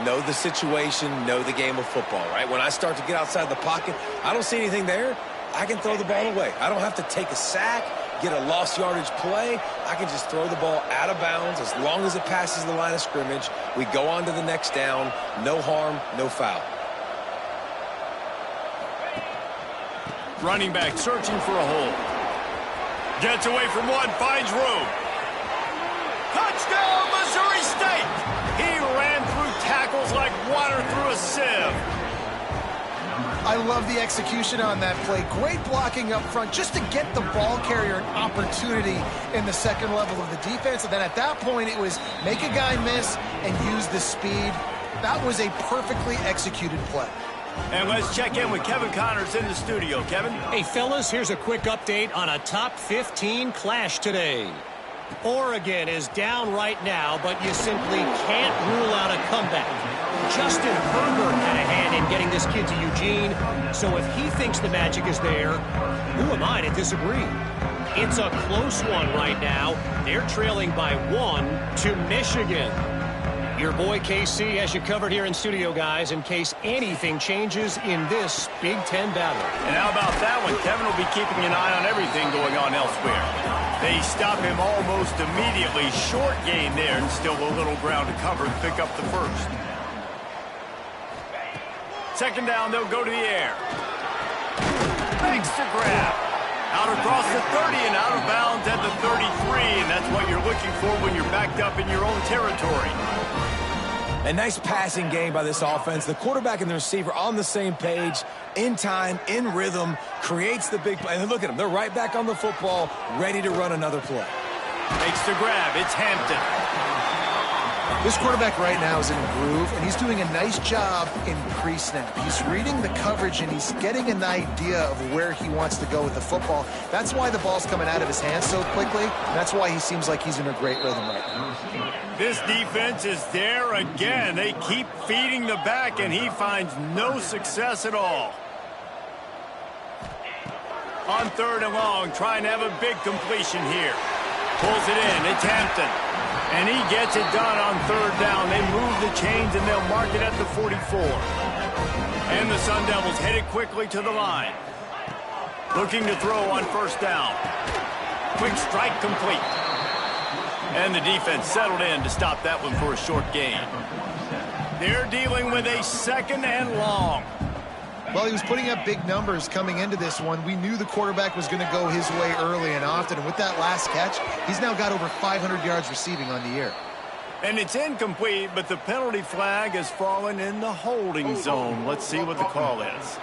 Know the situation, know the game of football, right? When I start to get outside the pocket, I don't see anything there. I can throw the ball away. I don't have to take a sack, get a lost yardage play. I can just throw the ball out of bounds as long as it passes the line of scrimmage. We go on to the next down. No harm, no foul. Running back searching for a hole. Gets away from one, finds room. Touchdown, Missouri State! He ran through tackles like water through a sieve. I love the execution on that play. Great blocking up front just to get the ball carrier an opportunity in the second level of the defense. And then at that point, it was make a guy miss and use the speed. That was a perfectly executed play. And let's check in with Kevin Connors in the studio. Kevin? Hey, fellas, here's a quick update on a top 15 clash today. Oregon is down right now, but you simply can't rule out a comeback. Justin Herbert had a hand in getting this kid to Eugene, so if he thinks the magic is there, who am I to disagree? It's a close one right now. They're trailing by 1 to Michigan. Your boy KC has you covered here in studio, guys, in case anything changes in this Big Ten battle. And how about that one? Kevin will be keeping an eye on everything going on elsewhere. They stop him almost immediately. Short gain there, and still a little ground to cover and pick up the first. Second down, they'll go to the air. Makes the grab. Out across the 30 and out of bounds at the 33, and that's what you're looking for when you're backed up in your own territory. A nice passing game by this offense. The quarterback and the receiver on the same page, in time, in rhythm, creates the big play. And look at them. They're right back on the football, ready to run another play. Makes the grab. It's Hampton. This quarterback right now is in a groove, and he's doing a nice job in pre-snap. He's reading the coverage, and he's getting an idea of where he wants to go with the football. That's why the ball's coming out of his hands so quickly, and that's why he seems like he's in a great rhythm right now. This defense is there again. They keep feeding the back, and he finds no success at all. On third and long, trying to have a big completion here. Pulls it in. It's Hampton. And he gets it done on third down. They move the chains, and they'll mark it at the 44. And the Sun Devils headed quickly to the line. Looking to throw on first down. Quick strike complete. And the defense settled in to stop that one for a short gain. They're dealing with a second and long. Well, he was putting up big numbers coming into this one. We knew the quarterback was going to go his way early and often. And with that last catch, he's now got over 500 yards receiving on the year. And it's incomplete, but the penalty flag has fallen in the holding zone. Let's see what the call is.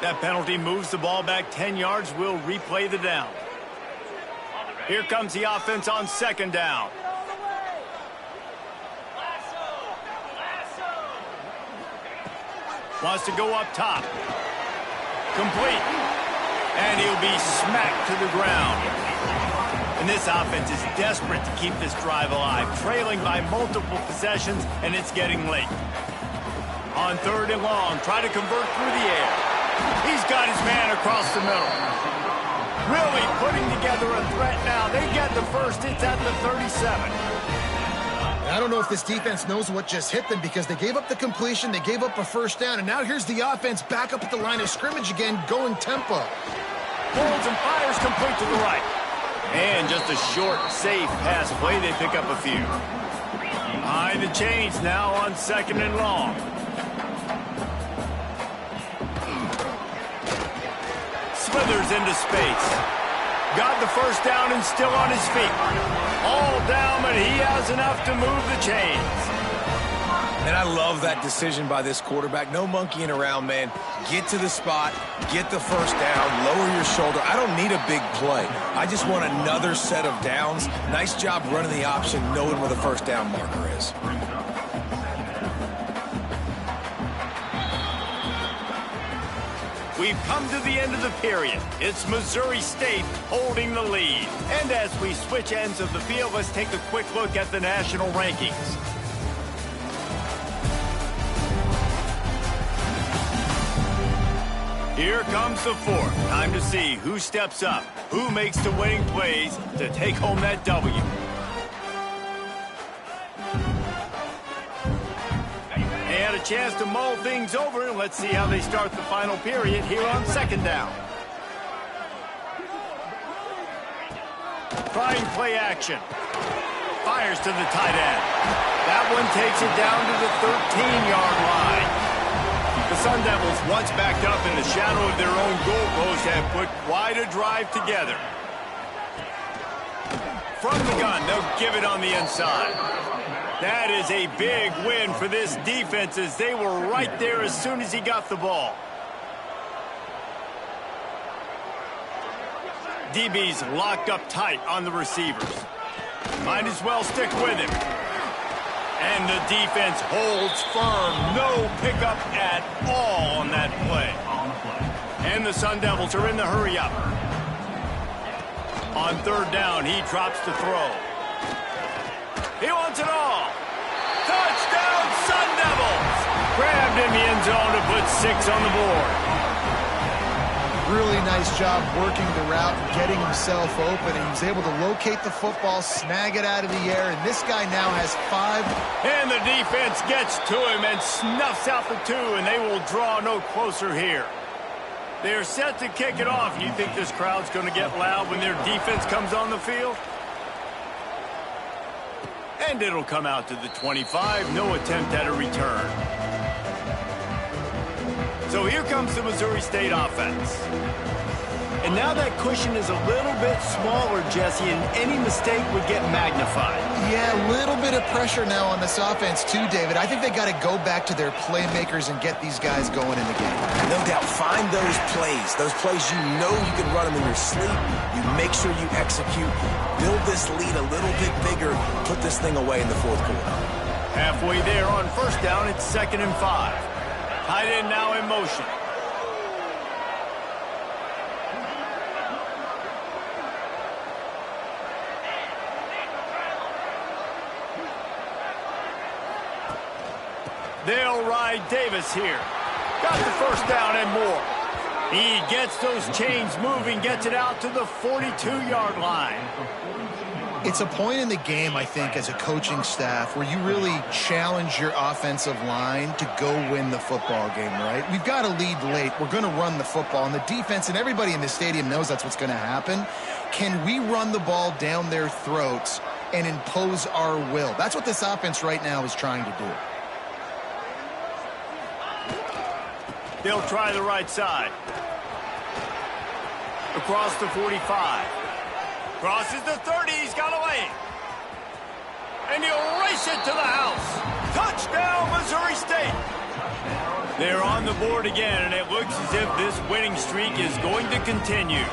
That penalty moves the ball back 10 yards. We'll replay the down. Here comes the offense on second down. Wants to go up top. Complete. And he'll be smacked to the ground. And this offense is desperate to keep this drive alive, trailing by multiple possessions, and it's getting late. On third and long, try to convert through the air. He's got his man across the middle. Really putting together a threat now. They get the first. It's at the 37. I don't know if this defense knows what just hit them because they gave up the completion, they gave up a first down, and now here's the offense back up at the line of scrimmage again, going tempo. Holds and fires complete to the right. And just a short, safe pass play. They pick up a few. Behind the chains now on second and long. Slithers into space. Got the first down and still on his feet. All down, but he has enough to move the chains. And I love that decision by this quarterback. No monkeying around, man. Get to the spot, get the first down, lower your shoulder. I don't need a big play. I just want another set of downs. Nice job running the option, knowing where the first down marker is. We've come to the end of the period. It's Missouri State holding the lead. And as we switch ends of the field, let's take a quick look at the national rankings. Here comes the fourth. Time to see who steps up, who makes the winning plays to take home that W. And got a chance to mull things over, and let's see how they start the final period here on second down. Trying play action. Fires to the tight end. That one takes it down to the 13-yard line. The Sun Devils, once backed up in the shadow of their own goalpost, have put quite a drive together. From the gun, they'll give it on the inside. That is a big win for this defense, as they were right there as soon as he got the ball. DB's locked up tight on the receivers. Might as well stick with him. And the defense holds firm. No pickup at all on that play. And the Sun Devils are in the hurry-up. On third down, he drops to throw. He wants it all. Touchdown, Sun Devils! Grabbed in the end zone to put 6 on the board. Really nice job working the route and getting himself open. And he was able to locate the football, snag it out of the air, and this guy now has 5. And the defense gets to him and snuffs out the 2, and they will draw no closer here. They're set to kick it off. You think this crowd's going to get loud when their defense comes on the field? And it'll come out to the 25. No attempt at a return. So here comes the Missouri State offense. And now that cushion is a little bit smaller, Jesse, and any mistake would get magnified. Yeah, a little bit of pressure now on this offense too, David. I think they got to go back to their playmakers and get these guys going in the game. No doubt. Find those plays you know you can run them in your sleep. You make sure you execute. Build this lead a little bit bigger. Put this thing away in the fourth quarter. Halfway there on first down, it's 2nd and 5. Tight end now in motion. They'll ride Davis here. Got the first down and more. He gets those chains moving, gets it out to the 42-yard line. It's a point in the game, I think, as a coaching staff where you really challenge your offensive line to go win the football game, right? We've got to lead late. We're going to run the football. And the defense and everybody in the stadium knows that's what's going to happen. Can we run the ball down their throats and impose our will? That's what this offense right now is trying to do. They'll try the right side. Across the 45. Crosses the 30, he's got away. And he'll race it to the house. Touchdown, Missouri State. They're on the board again, and it looks as if this winning streak is going to continue.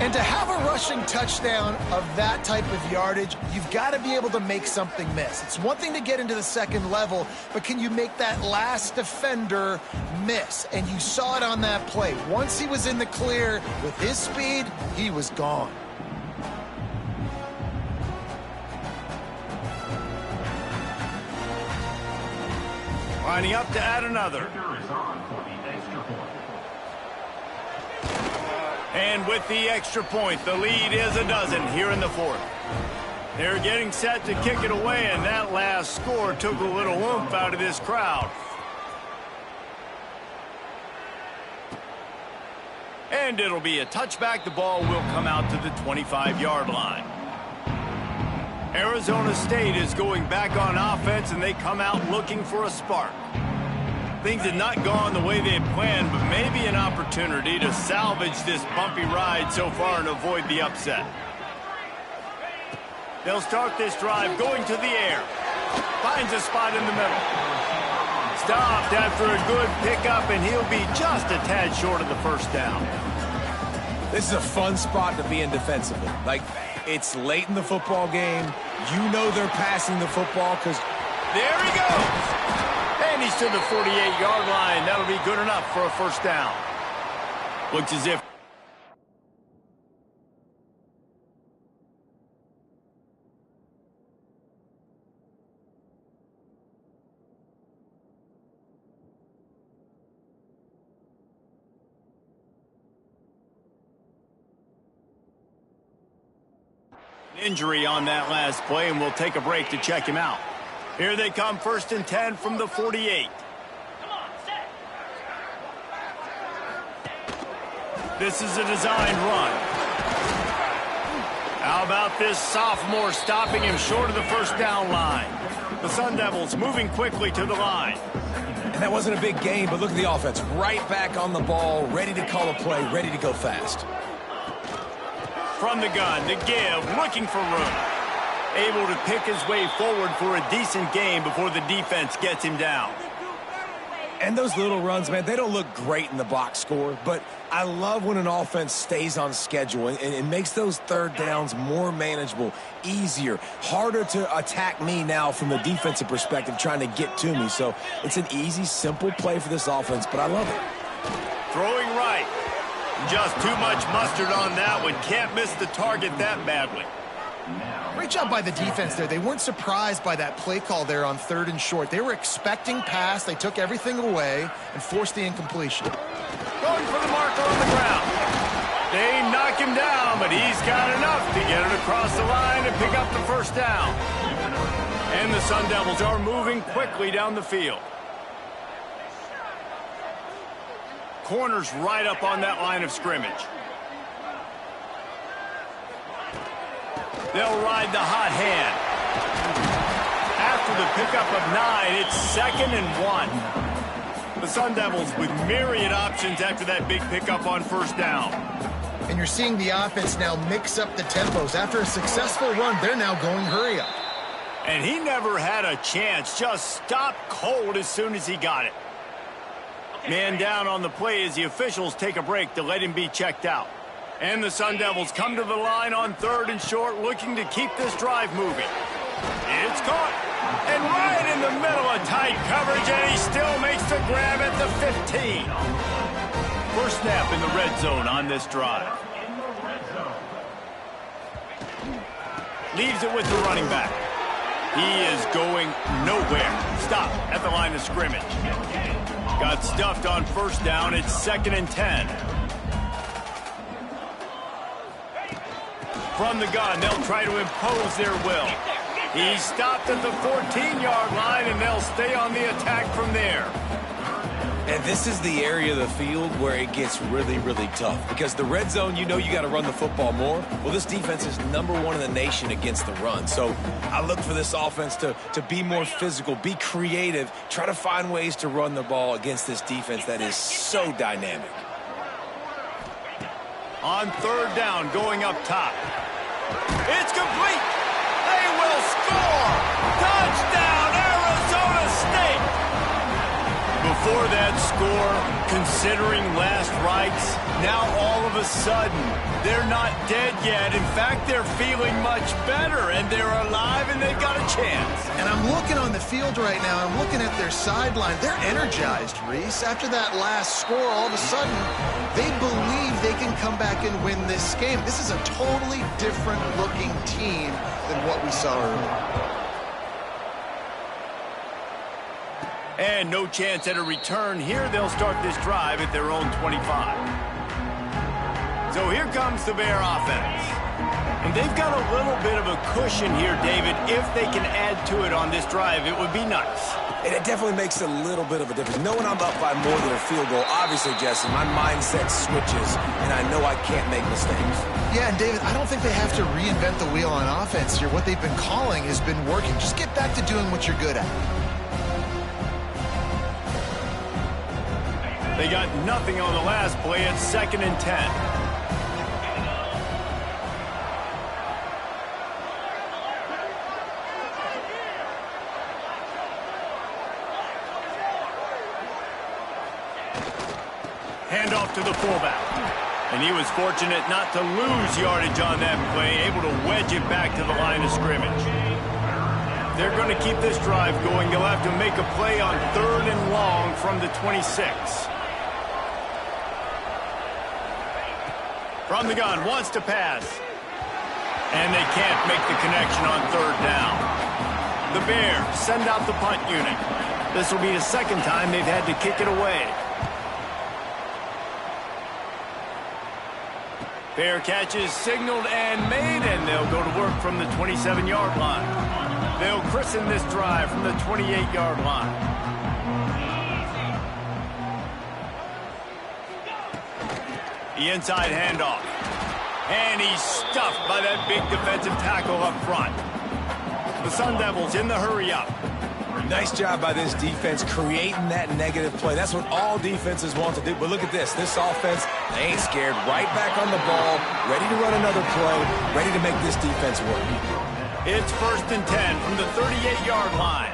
And to have a rushing touchdown of that type of yardage, you've got to be able to make something miss. It's one thing to get into the second level, but can you make that last defender miss? And you saw it on that play. Once he was in the clear with his speed, he was gone. Lining up to add another. And with the extra point, the lead is a dozen here in the fourth. They're getting set to kick it away, and that last score took a little oomph out of this crowd. And it'll be a touchback. The ball will come out to the 25-yard line. Arizona State is going back on offense, and they come out looking for a spark. Things had not gone the way they had planned, but maybe an opportunity to salvage this bumpy ride so far and avoid the upset. They'll start this drive going to the air. Finds a spot in the middle. Stopped after a good pickup, and he'll be just a tad short of the first down. This is a fun spot to be in defensively. Like, it's late in the football game. You know they're passing the football because... There he goes! And he's to the 48-yard line. That'll be good enough for a first down. Looks as if... injury on that last play, and we'll take a break to check him out. Here they come, 1st and 10 from the 48. This is a designed run. How about this sophomore stopping him short of the first down line? The Sun Devils moving quickly to the line. And that wasn't a big gain, but look at the offense. Right back on the ball, ready to call a play, ready to go fast. From the gun, the give, looking for room. Able to pick his way forward for a decent gain before the defense gets him down. And those little runs, man, they don't look great in the box score, but I love when an offense stays on schedule and it makes those third downs more manageable, easier, harder to attack me now from the defensive perspective trying to get to me. So it's an easy, simple play for this offense, but I love it. Throwing right. Just too much mustard on that one. Can't miss the target that badly. Great job by the defense there. They weren't surprised by that play call there on 3rd and short. They were expecting pass. They took everything away and forced the incompletion. Going for the marker on the ground. They knock him down, but he's got enough to get it across the line and pick up the first down. And the Sun Devils are moving quickly down the field. Corners right up on that line of scrimmage. They'll ride the hot hand. After the pickup of 9, it's 2nd and 1. The Sun Devils with myriad options after that big pickup on first down. And you're seeing the offense now mix up the tempos. After a successful run, they're now going hurry up. And he never had a chance. Just stopped cold as soon as he got it. Man down on the play as the officials take a break to let him be checked out. And the Sun Devils come to the line on 3rd and short, looking to keep this drive moving. It's caught. And right in the middle of tight coverage, and he still makes the grab at the 15. First snap in the red zone on this drive. Leaves it with the running back. He is going nowhere. Stop at the line of scrimmage. Got stuffed on first down. It's 2nd and 10. From the gun, they'll try to impose their will. He's stopped at the 14-yard line, and they'll stay on the attack from there. And this is the area of the field where it gets really, really tough. Because the red zone, you know you got to run the football more. Well, this defense is #1 in the nation against the run. So I look for this offense to be more physical, be creative, try to find ways to run the ball against this defense that is so dynamic. On 3rd down, going up top. It's complete. They will score. Touchdown, Arizona State. Before that score, considering last rites, now all of a sudden, they're not dead yet. In fact, they're feeling much better, and they're alive, and they've got a chance. And I'm looking on the field right now. I'm looking at their sideline. They're energized, Reese. After that last score, all of a sudden, they believe they can come back and win this game. This is a totally different-looking team than what we saw earlier. And no chance at a return here. They'll start this drive at their own 25. So here comes the Bear offense. And they've got a little bit of a cushion here, David. If they can add to it on this drive, it would be nice. And it definitely makes a little bit of a difference. Knowing I'm up by more than a field goal, obviously, Jesse, my mindset switches, and I know I can't make mistakes. Yeah, and David, I don't think they have to reinvent the wheel on offense here. What they've been calling has been working. Just get back to doing what you're good at. They got nothing on the last play. It's 2nd and 10. Handoff to the fullback. And he was fortunate not to lose yardage on that play, able to wedge it back to the line of scrimmage. They're going to keep this drive going. They'll have to make a play on 3rd and long from the 26. From the gun, wants to pass. And they can't make the connection on 3rd down. The Bears send out the punt unit. This will be the 2nd time they've had to kick it away. Fair catch is signaled and made, and they'll go to work from the 27-yard line. They'll christen this drive from the 28-yard line. The inside handoff. And he's stuffed by that big defensive tackle up front. The Sun Devils in the hurry up. Nice job by this defense creating that negative play. That's what all defenses want to do. But look at this. This offense, they ain't scared. Right back on the ball, ready to run another play, ready to make this defense work. It's 1st and 10 from the 38-yard line.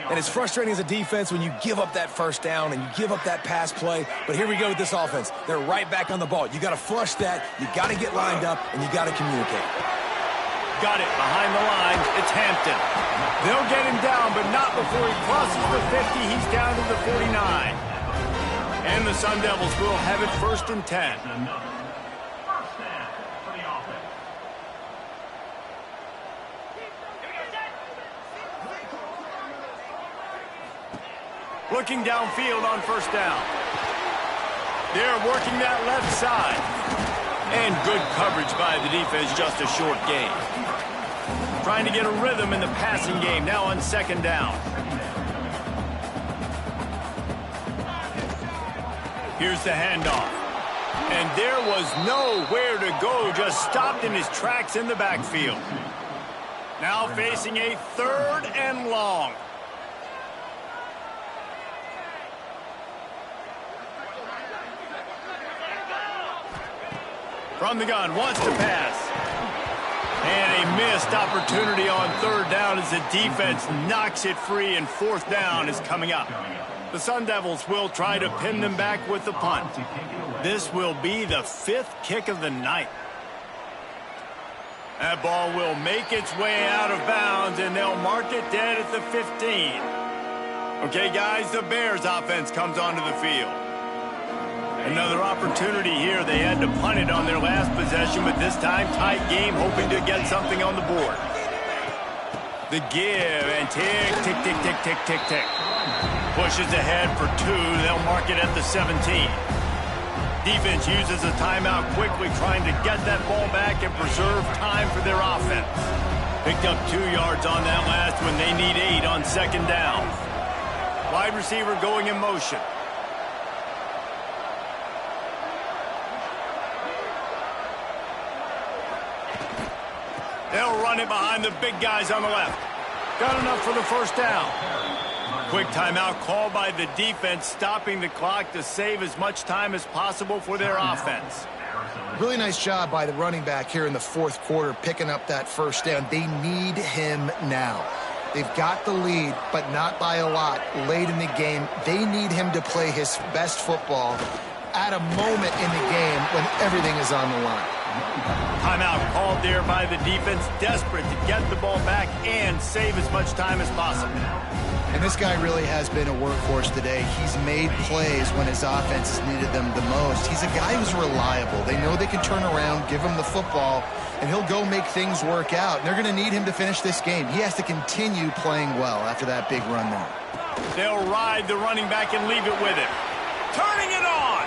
And it's frustrating as a defense when you give up that first down and you give up that pass play. But here we go with this offense. They're right back on the ball. You got to flush that. You got to get lined up, and you got to communicate. Got it behind the line. It's Hampton. They'll get him down, but not before he crosses the 50. He's down to the 49. And the Sun Devils will have it 1st and 10. Looking downfield on 1st down. They're working that left side. And good coverage by the defense, just a short gain. Trying to get a rhythm in the passing game, now on 2nd down. Here's the handoff. And there was nowhere to go, just stopped in his tracks in the backfield. Now facing a 3rd and long. From the gun, wants to pass. And a missed opportunity on 3rd down as the defense knocks it free, and 4th down is coming up. The Sun Devils will try to pin them back with the punt. This will be the 5th kick of the night. That ball will make its way out of bounds, and they'll mark it dead at the 15. Okay, guys, the Bears offense comes onto the field. Another opportunity here. They had to punt it on their last possession, but this time tight game, hoping to get something on the board. The give, and tick, tick, tick, tick, tick, tick, tick. Pushes ahead for 2. They'll mark it at the 17. Defense uses a timeout quickly, trying to get that ball back and preserve time for their offense. Picked up 2 yards on that last one. They need 8 on 2nd down. Wide receiver going in motion. They'll run it behind the big guys on the left. Got enough for the 1st down. Quick timeout called by the defense, stopping the clock to save as much time as possible for their offense. Really nice job by the running back here in the 4th quarter, picking up that 1st down. They need him now. They've got the lead, but not by a lot late in the game. They need him to play his best football at a moment in the game when everything is on the line. Timeout called there by the defense, desperate to get the ball back and save as much time as possible. And this guy really has been a workhorse today. He's made plays when his offense has needed them the most. He's a guy who's reliable. They know they can turn around, give him the football, and he'll go make things work out. And they're going to need him to finish this game. He has to continue playing well after that big run there. They'll ride the running back and leave it with him. Turning it on!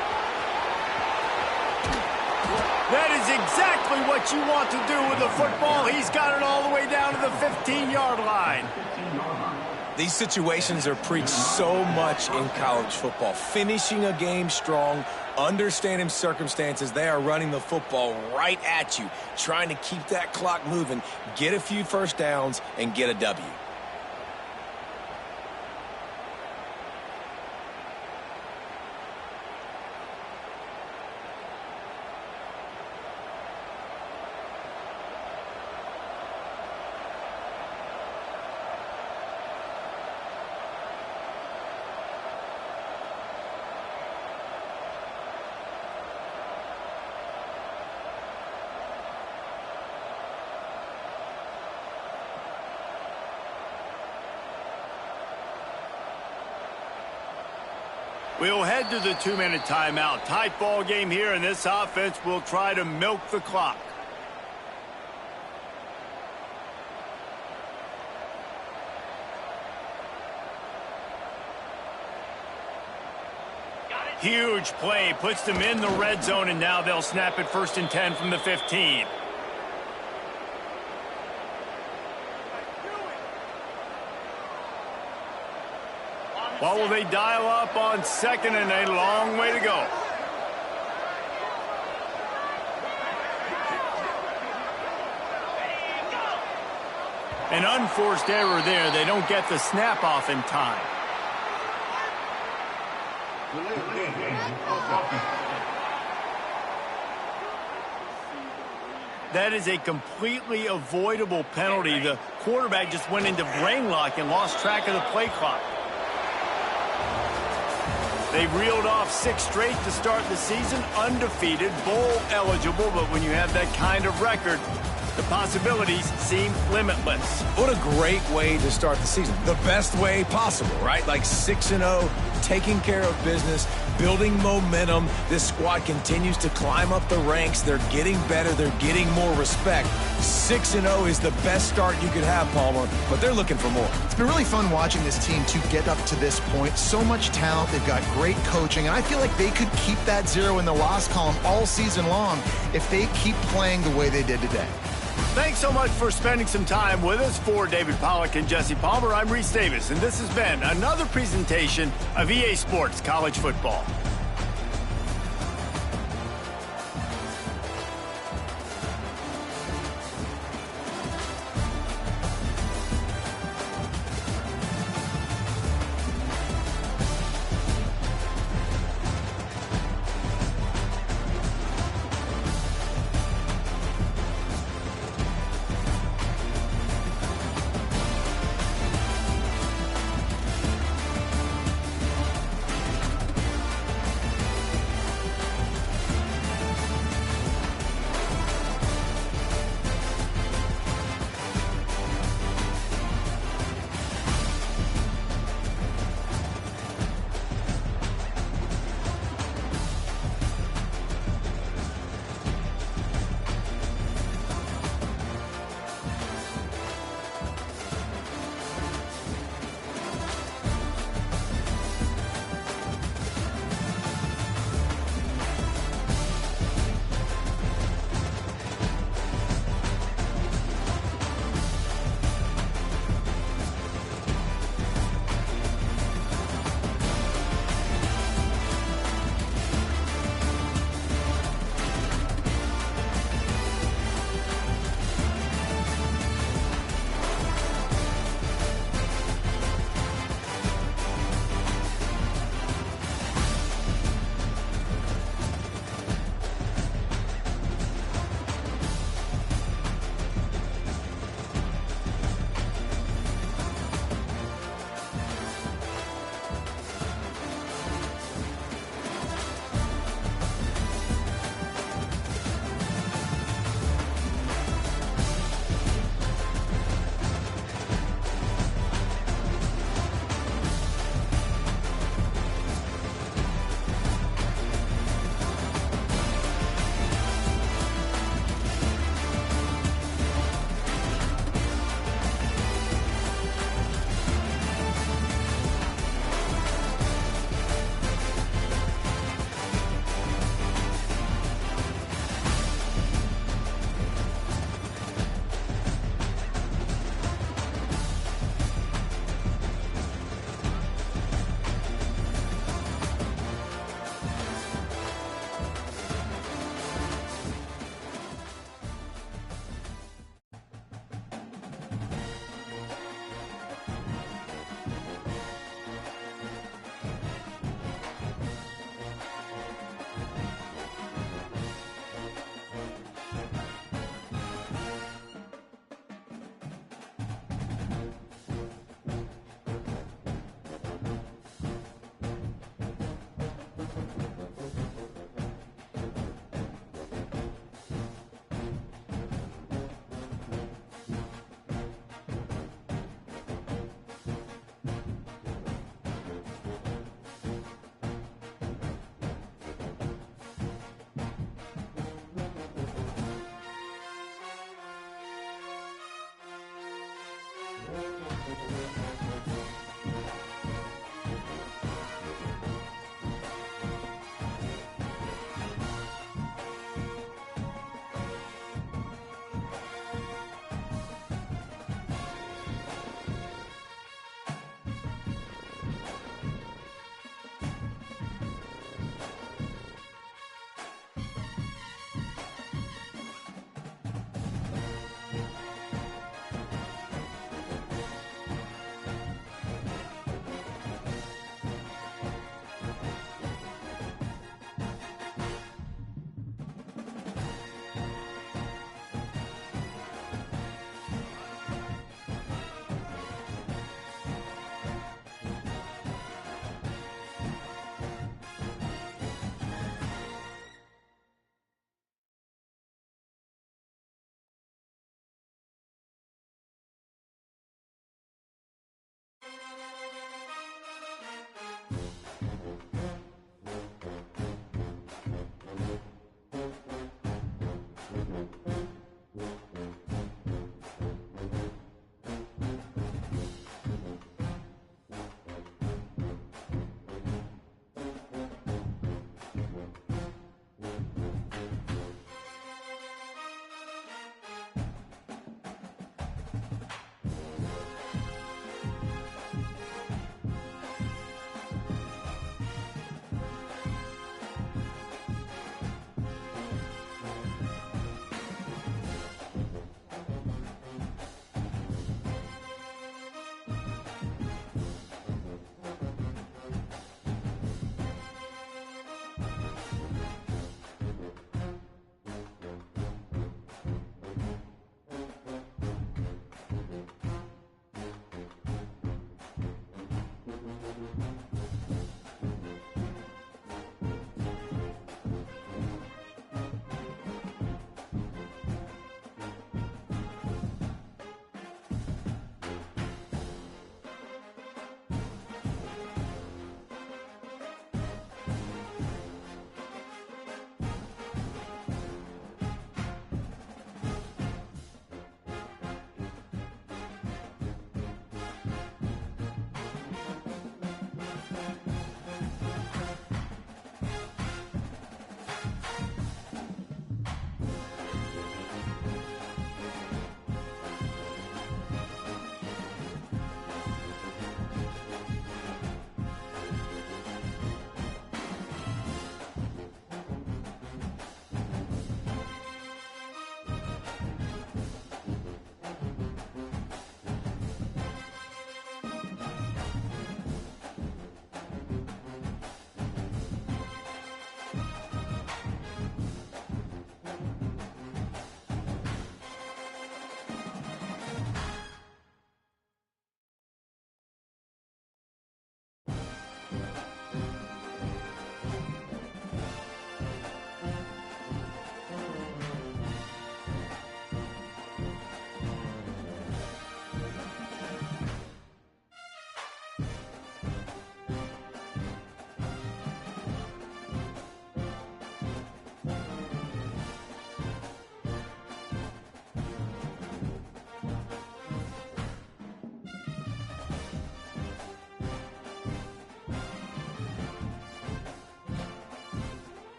That is exactly what you want to do with the football. He's got it all the way down to the 15-yard line. These situations are preached so much in college football. Finishing a game strong, understanding circumstances. They are running the football right at you, trying to keep that clock moving, get a few 1st downs, and get a W. We'll head to the 2-minute timeout. Tight ball game here, and this offense will try to milk the clock. Huge play, puts them in the red zone, and now they'll snap it 1st and 10 from the 15. What will they dial up on second and a long way to go? An unforced error there. They don't get the snap off in time. That is a completely avoidable penalty. The quarterback just went into brain lock and lost track of the play clock. They reeled off 6 straight to start the season, undefeated, bowl eligible, but when you have that kind of record, the possibilities seem limitless. What a great way to start the season. The best way possible, right? Like 6-0, taking care of business, building momentum. This squad continues to climb up the ranks. They're getting better. They're getting more respect. 6-0 is the best start you could have, Palmer, but they're looking for more. It's been really fun watching this team to get up to this point. So much talent. They've got great coaching, and I feel like they could keep that 0 in the loss column all season long if they keep playing the way they did today. Thanks so much for spending some time with us. For David Pollack and Jesse Palmer, I'm Reese Davis, and this has been another presentation of EA Sports College Football.